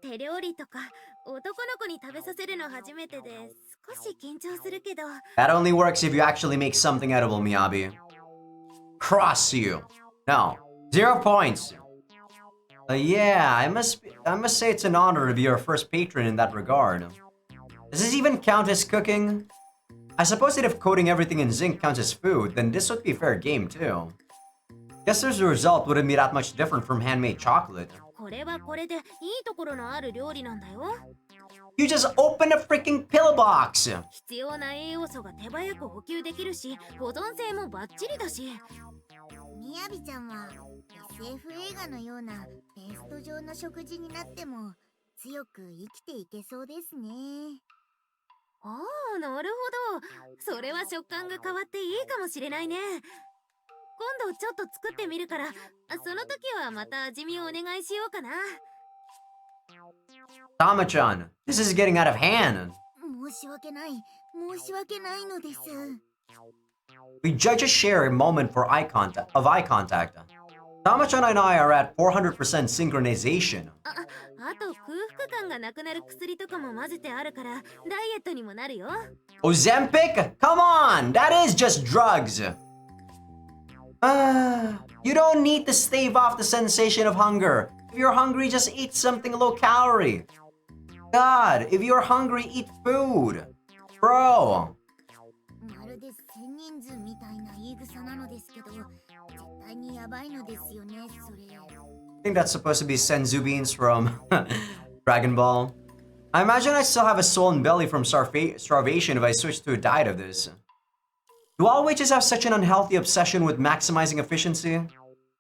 手料理とか男の子に食べさせるの初めてで少し緊張するけど。 That only works if you actually make something edible, Miyabi. Cross you. No. 0 points. Yeah, I must say it's an honor to be your first patron in that regard. Does this even count as cooking? I suppose that if coating everything in zinc counts as food, then this would be fair game too. Guess the result wouldn't be that much different from handmade chocolate. これはこれでいいところのある料理なんだよ。 You just open a freaking pillbox! 必要な栄養素が手早く補給できるし、保存性もバッチリだし。みやびちゃんは SF 映画のようなペースト状の食事になっても強く生きていけそうですね。ああ、なるほど。それは食感が変わっていいかもしれないね。今度ちょっと作ってみるから、その時はまた味見をお願いしようかな。 Tama-chan, this is getting out of hand. 申し訳ないのです。 We judge a share a moment for eye contact. Tama-chan and I are at 400% synchronization. あと空腹感がなくなる薬とかも混ぜてあるからダイエットにもなるよ。 Ozempic? Come on, that is just drugs. You don't need to stave off the sensation of hunger. If you're hungry, just eat something low calorie. God, if you're hungry, eat food. Bro. まるで千人数みたいな言い草なのですけど、絶対にやばいのですよね、それ。 I think that's supposed to be Senzu beans from Dragon Ball. I imagine I still have a swollen belly from starvation if I switch to a diet of this. Do all witches have such an unhealthy obsession with maximizing efficiency?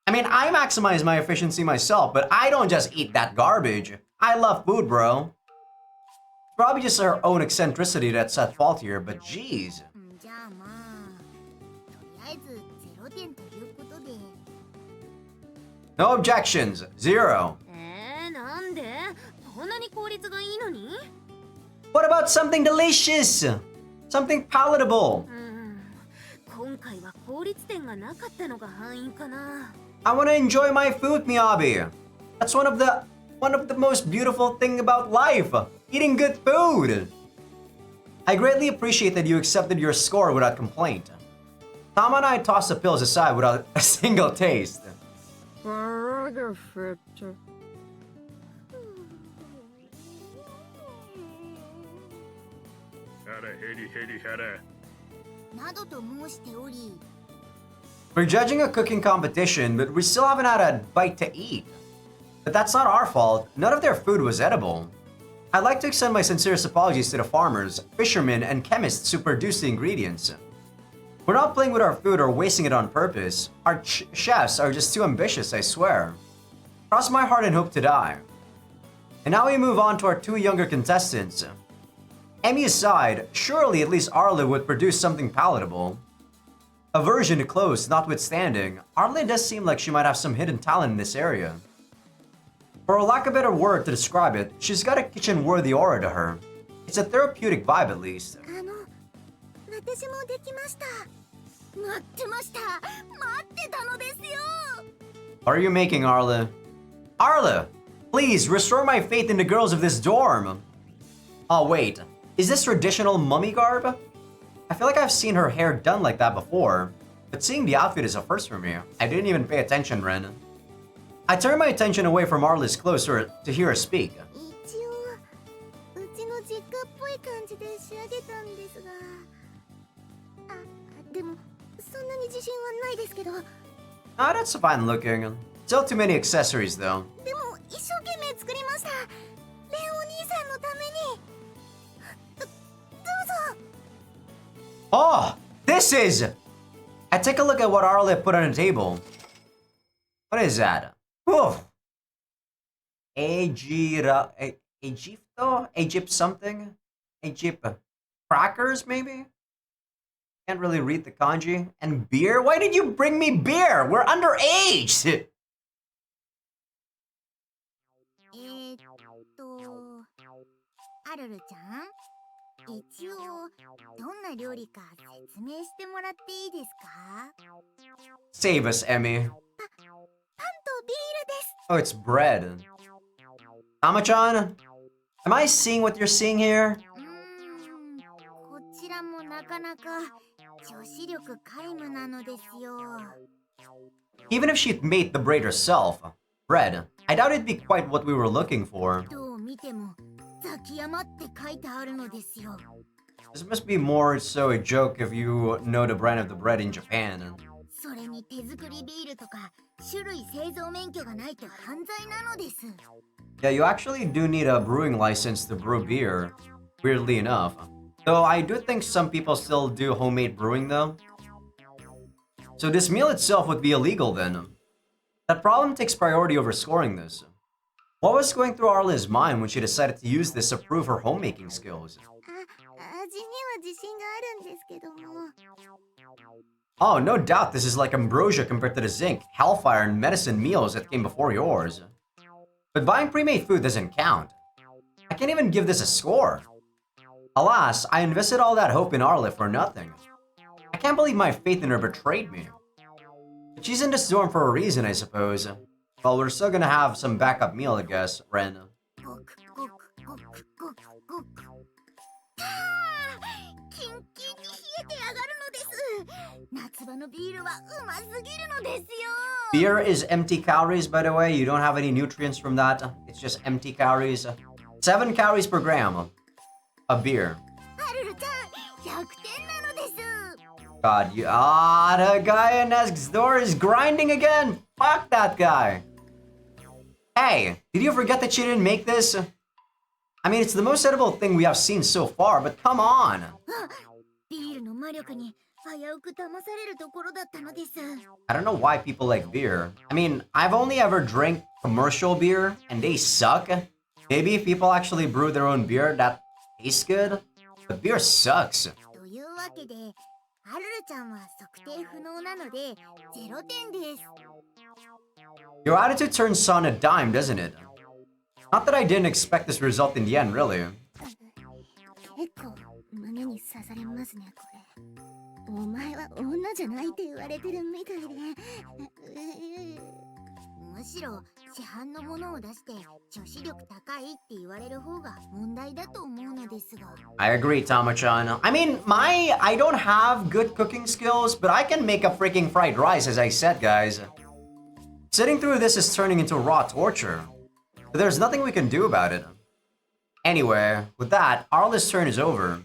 I mean, I maximize my efficiency myself, but I don't just eat that garbage. I love food, bro. Probably just our own eccentricity that's at fault here, but geez. じゃあまあ、とりあえず0点ということで。 No objections. 0. なんでこんなに効率がいいのに？ What about something delicious? Something palatable? 今回は効率点がなかったのが敗因かな。 I want to enjoy my food, Miyabi. That's one of the most beautiful thing about life. Eating good food. I greatly appreciate that you accepted your score without complaint. Tama and I tossed the pills aside without a single taste. Perfect. などと申しており。 We're judging a cooking competition, but we still haven't had a bite to eat. But that's not our fault. None of their food was edible. I'd like to extend my sincerest apologies to the farmers, fishermen, and chemists who produced the ingredients. We're not playing with our food or wasting it on purpose. Our chefs are just too ambitious, I swear. Cross my heart and hope to die. And now we move on to our two younger contestants. Emmy aside, surely at least Arla would produce something palatable. Aversion to clothes notwithstanding, Arla does seem like she might have some hidden talent in this area. For lack of a better word to describe it, she's got a kitchen-worthy aura to her. It's a therapeutic vibe at least. 私もできました。待ってました。待ってたのですよ。 What are you making, Arla? Arla! Please, restore my faith in the girls of this dorm! Oh wait, is this traditional mummy garb? I feel like I've seen her hair done like that before, but seeing the outfit is a first for me. I didn't even pay attention, Ren. I turned my attention away from Arla's clothes to hear her speak. 一応うちの実家っぽい感じで仕上げたんですが、でもそんなに自信はないですけど。Ah, that's fine looking. Still too many accessories though. でも一生懸命作りました。レンお兄さんのために。どうぞ。 Oh, this is... I take a look at what Arla put on the table. What is that? Oh. Egypt something? Egypt crackers maybe? Can't really read the kanji. And beer? Why did you bring me beer? We're underage! アルルちゃん、一応どんな料理か説明してもらっていいですか？ Save us, Emmy. パンとビールです。 Oh, it's bread. Tama-chan? Am I seeing what you're seeing here? こちらもなかなか女子力皆無なのですよ。 Even if she'd made the braid herself, bread, I doubt it'd be quite what we were looking for. どう見てもザキヤマって書いてあるのですよ。 This must be more so a joke if you know the brand of the bread in Japan. それに手作りビールとか種類製造免許がないと犯罪なのです。 Yeah, you actually do need a brewing license to brew beer, weirdly enough. Though I do think some people still do homemade brewing though. So this meal itself would be illegal then. That problem takes priority over scoring this. What was going through Arla's mind when she decided to use this to prove her homemaking skills? 味には自信があるんですけども。 Oh, no doubt this is like ambrosia compared to the zinc, hellfire, and medicine meals that came before yours. But buying pre-made food doesn't count. I can't even give this a score. Alas, I invested all that hope in Arla for nothing. I can't believe my faith in her betrayed me. But she's in this dorm for a reason, I suppose. Well, we're still gonna have some backup meal, I guess, Ren. ごくごくごくごくごく。キンキンに冷えて上がるのです。夏場のビールはうますぎるのですよ。 Beer is empty calories, by the way. You don't have any nutrients from that. It's just empty calories. 7 calories per gram. A beer. アルルちゃん、100点なのです。 God, the guy next door is grinding again. Fuck that guy. Hey, did you forget that she didn't make this? I mean, it's the most edible thing we have seen so far, but come on. ビールの魔力に危うく騙されるところだったのです。 I don't know why people like beer. I mean, I've only ever drank commercial beer, and they suck. Maybe if people actually brew their own beer, that tastes good. But beer sucks. というわけで、アルルちゃんは測定不能なので0点です。 Your attitude turns on a dime, doesn't it? Not that I didn't expect this result in the end, really. 結構胸に刺されますねこれ。お前は女じゃないって言われてるみたいで。むしろ市販のものを出して女子力高いって言われる方が問題だと思うのですが。 I agree, Tama-chan. I mean, I don't have good cooking skills, but I can make a freaking fried rice, as I said, guys. Sitting through this is turning into raw torture. But there's nothing we can do about it. Anyway, with that, Arla's turn is over.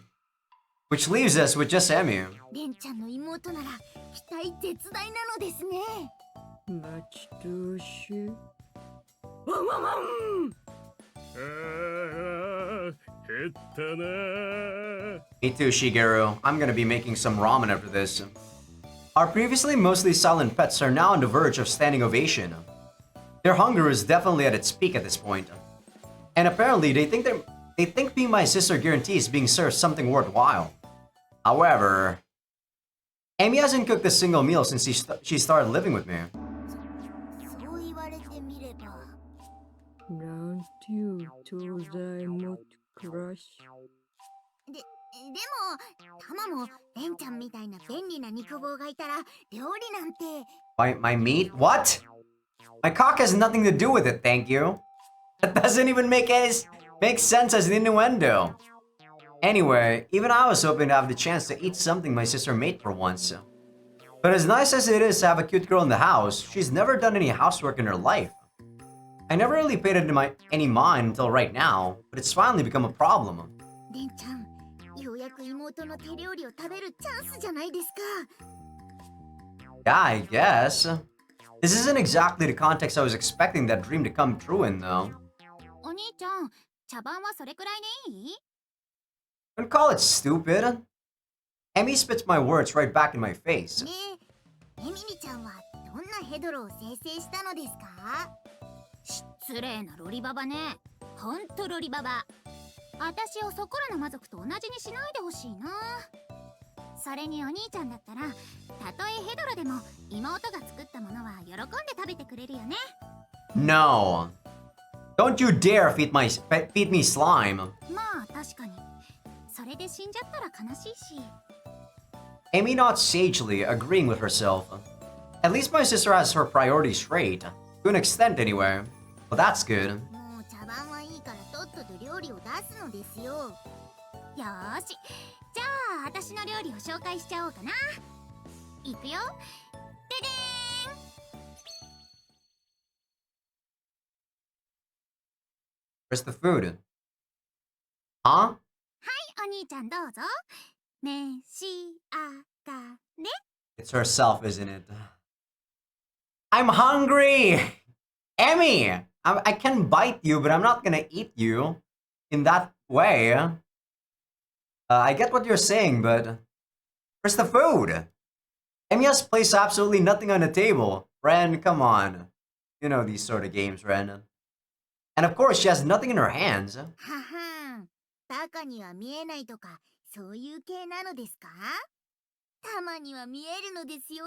Which leaves us with just Emmy. レンちゃんの妹なら期待絶大なのですね。待ち遠しい。ワンワンワン。減ったな。 Me too, Shigeru. I'm gonna be making some ramen after this. Our previously mostly silent pets are now on the verge of standing ovation. Their hunger is definitely at its peak at this point. And apparently they think being my sister guarantees being served something worthwhile. However, Amy hasn't cooked a single meal since she started living with me. そう言われてみれば。なんていう東西も暮らし。でも、タマもレンちゃんみたいな便利な肉棒がいたら料理なんて。My meat? What? My cock has nothing to do with it, thank you. That doesn't even make sense as an innuendo. Anyway, even I was hoping to have the chance to eat something my sister made for once. But as nice as it is to have a cute girl in the house, she's never done any housework in her life. I never really paid it any mind until right now, but it's finally become a problem. レンちゃん、ようやく妹の手料理を食べるチャンスじゃないですか。Yeah, I guess. This isn't exactly the context I was expecting that dream to come true in, though. お兄ちゃん、茶番はそれくらいでいい？ Don't call it stupid. Emmy spits my words right back in my face. ねえ、エミリちゃんはどんなヘドロを生成したのですか？失礼なロリババね。ほんとロリババ。私をそこらの魔族と同じにしないでほしいな。それにお兄ちゃんだったら、たとえヘドロでも妹が作ったものは喜んで食べてくれるよね。No. Don't you dare feed me slime. まあ確かに。それで死んじゃったら悲しいし。Amy nods sagely, agreeing with herself. At least my sister has her priorities straight. To an extent, anyway. Well, that's good. もう茶番はいいからとっとと料理を出すのですよ。よーし。じゃあ私の料理を紹介しちゃおうかな。いくよ。ででーん。 Where's the food? Huh? お兄ちゃんどうぞ。召し上がれ。 It's herself, isn't it? I'm hungry! Emmy! I can bite you, but I'm not gonna eat you in that way. I get what you're saying, but where's the food? Emmy has placed absolutely nothing on the table. Ren, come on. You know these sort of games, Ren. And of course, she has nothing in her hands. ははん、バカには見えないとか、そういう系なのですか？たまには見えるのですよ。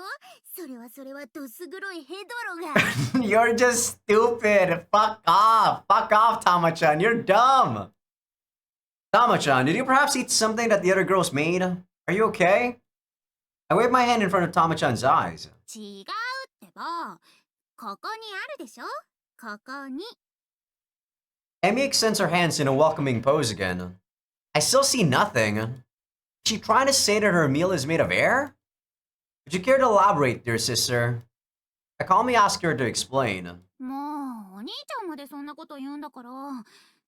それはどす黒いヘドロが。You're just stupid. Fuck off. Fuck off, Tama-chan. You're dumb. Tama-chan, did you perhaps eat something that the other girls made? Are you okay? I waved my hand in front of Tama-chan's eyes. 違うってば。ここにあるでしょ。ここに。 Emmy extends her hands in a welcoming pose again. I still see nothing. Is she trying to say that her meal is made of air? Would you care to elaborate, dear sister? I calmly ask her to explain. もうお兄ちゃんまでそんなこと言うんだから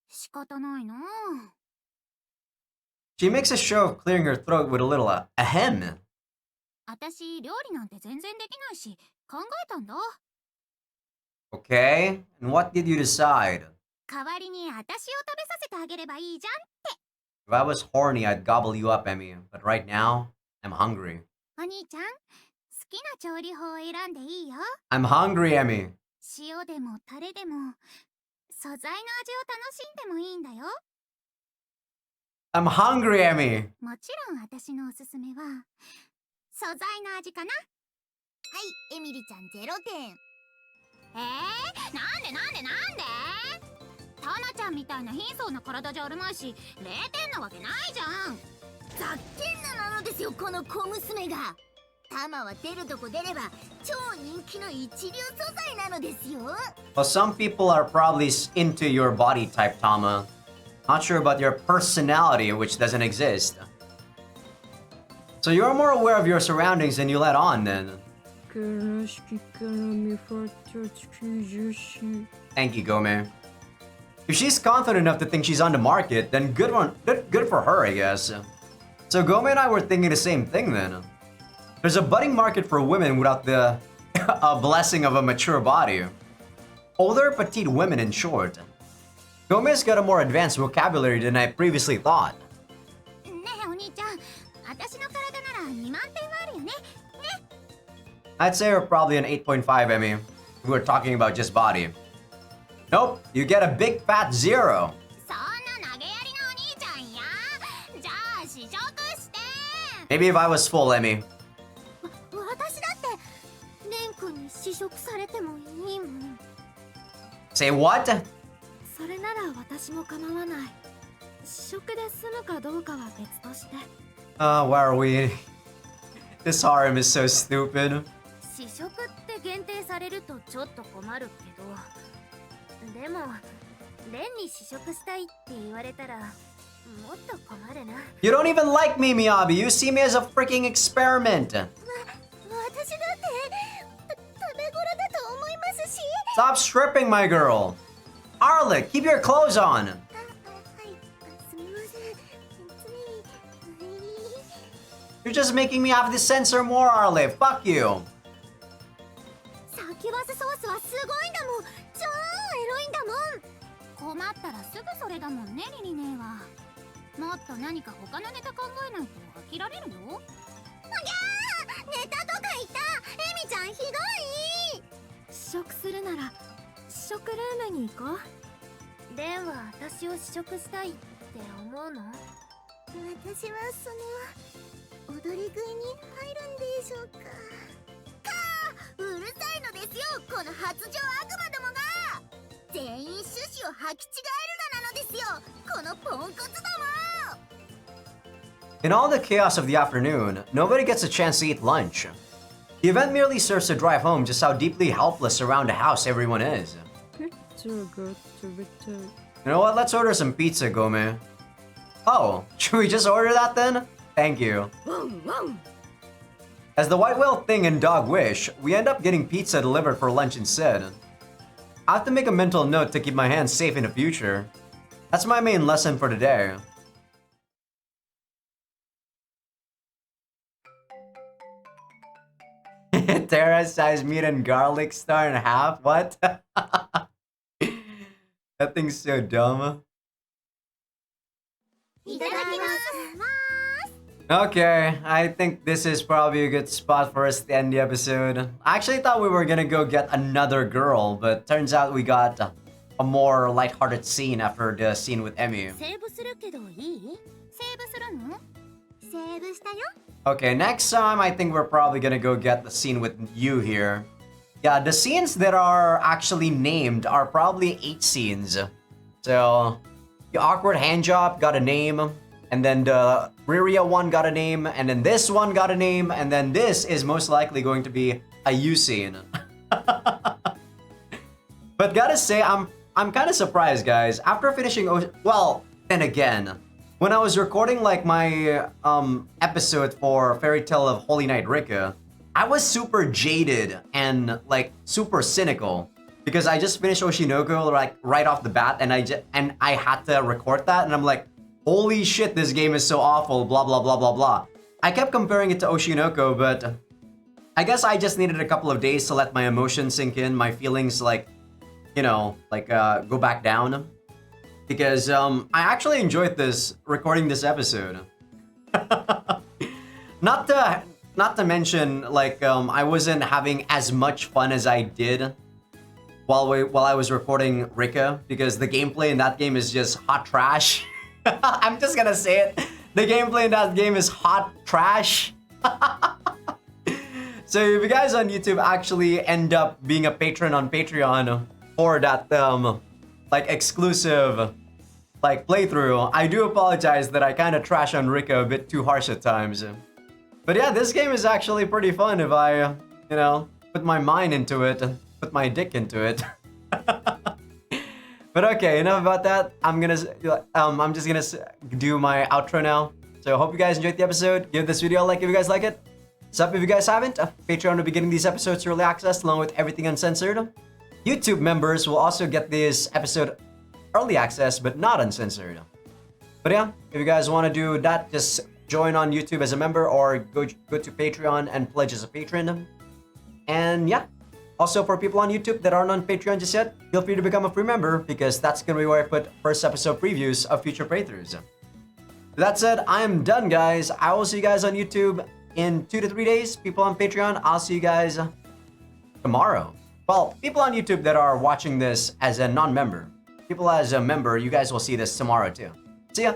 仕方ないな。 She makes a show of clearing her throat with a little ahem. 私料理なんて全然できないし考えたんだ。 Okay, and what did you decide? 代わりに私を食べさせてあげればいいじゃんって。 If I was horny, I'd gobble you up, Emmy. But right now, I'm hungry. お兄ちゃん、好きな調理法を選んでいいよ。 I'm hungry, Emmy. 塩でもタレでも素材の味を楽しんでもいいんだよ。 I'm hungry, Emmy. もちろん私のおすすめは素材の味かな。はい、エミリちゃん0点。なんでタマちゃんみたいな貧相な体じゃあるまいし0点なわけないじゃん。ざっけんなのですよ、この小娘が。タマは出るとこ出れば超人気の一流素材なのですよ。 Well, some people are probably into your body type, Tama. Not sure about your personality, which doesn't exist. So you're more aware of your surroundings than you let on, then. 悲しきから見張った90し。 Thank you, Gome. If she's confident enough to think she's on the market, then good for her, I guess. So Gome and I were thinking the same thing then. There's a budding market for women without the blessing of a mature body. Older, petite women, in short. Gome's got a more advanced vocabulary than I previously thought. ねえお兄ちゃん、私の体なら2万点はあるよね。ね。I'd say you're probably an 8.5, Emmy. If we're talking about just body. Nope, you get a big fat 0. そんな投げやりなお兄ちゃんや。じゃあ試食して。 Maybe if I was full, Emmy. 私だってレン君に試食されてもいいもん。 Say what? それなら私も構わない。試食で済むかどうかは別として。Why are we? This harem is so stupid. 試食って限定されるとちょっと困るけど。でも、レンに試食したいって言われたら、もっと困るな。You don't even like me, Miyabi. You see me as a freaking experiment. 私だって食べ頃だと思いますし。 Stop stripping, my girl. Arlick, keep your clothes on. はい、すみません。つい。 You're just making me have to censor more, Arlick. Fuck you. サキュバスソースはすごいんだもん。超エロいんだもん。困ったらすぐそれだもんね、リリネーは。もっと何か他のネタ考えないと飽きられるよ。おぎゃー、ネタとか言ったエミちゃんひどい。試食するなら試食ルームに行こう。レンは私を試食したいって思うの？私は踊り食いに入るんでしょうか。うるさいのですよ、この発情悪魔どもが。全員趣旨を履き違えるなのですよ、このポンコツども。 In all the chaos of the afternoon, nobody gets a chance to eat lunch. The event merely serves to drive home just how deeply helpless around the house everyone is. Pizza got to be taken. You know what? Let's order some pizza, Gome. Oh, should we just order that then? Thank you. As the white whale thing and dog wish, we end up getting pizza delivered for lunch instead. I have to make a mental note to keep my hands safe in the future. That's my main lesson for today. Terra-sized meat and garlic star in half? What? That thing's so dumb. いただきます。 Okay, I think this is probably a good spot for us to end the episode. I actually thought we were gonna go get another girl, but turns out we got a more lighthearted scene after the scene with Emi. セーブするけどいい？セーブするの？セーブしたよ。 Okay, next time I think we're probably gonna go get the scene with you here. Yeah, the scenes that are actually named are probably 8 scenes. So, the awkward handjob got a name, and then the Riria one got a name, and then this one got a name, and then this is most likely going to be a you scene. But gotta say, I'm kind of surprised, guys. After finishing, well, then again, when I was recording like my episode for Fairy Tale of Holy Knight Rika, I was super jaded and like super cynical because I just finished Oshinoko like right off the bat, and I had to record that, and I'm like, holy shit, this game is so awful, blah blah blah blah blah. I kept comparing it to Oshinoko, but I guess I just needed a couple of days to let my emotions sink in, my feelings like, you know, like go back down. Because I actually enjoyed recording this episode. Not to mention, like, I wasn't having as much fun as I did while I was recording Rika, because the gameplay in that game is just hot trash. I'm just gonna say it. The gameplay in that game is hot trash. So if you guys on YouTube actually end up being a patron on Patreon for that like exclusive like playthrough, I do apologize that I kind of trash on Rika a bit too harsh at times. But yeah, this game is actually pretty fun if I, you know, put my mind into it, put my dick into it. But okay, enough about that. I'm just gonna do my outro now. So I hope you guys enjoyed the episode. Give this video a like if you guys like it. Sub if you guys haven't. Patreon will be getting these episodes early access along with everything uncensored. YouTube members will also get this episode early access but not uncensored. But yeah, if you guys want to do that, just join on YouTube as a member or go to Patreon and pledge as a patron. And yeah, also for people on YouTube that aren't on Patreon just yet, feel free to become a free member because that's gonna be where I put first episode previews of future playthroughs. That said, I am done, guys. I will see you guys on YouTube in 2 to 3 days. People on Patreon, I'll see you guys tomorrow. Well, people on YouTube that are watching this as a non-member, people as a member, you guys will see this tomorrow too. See ya!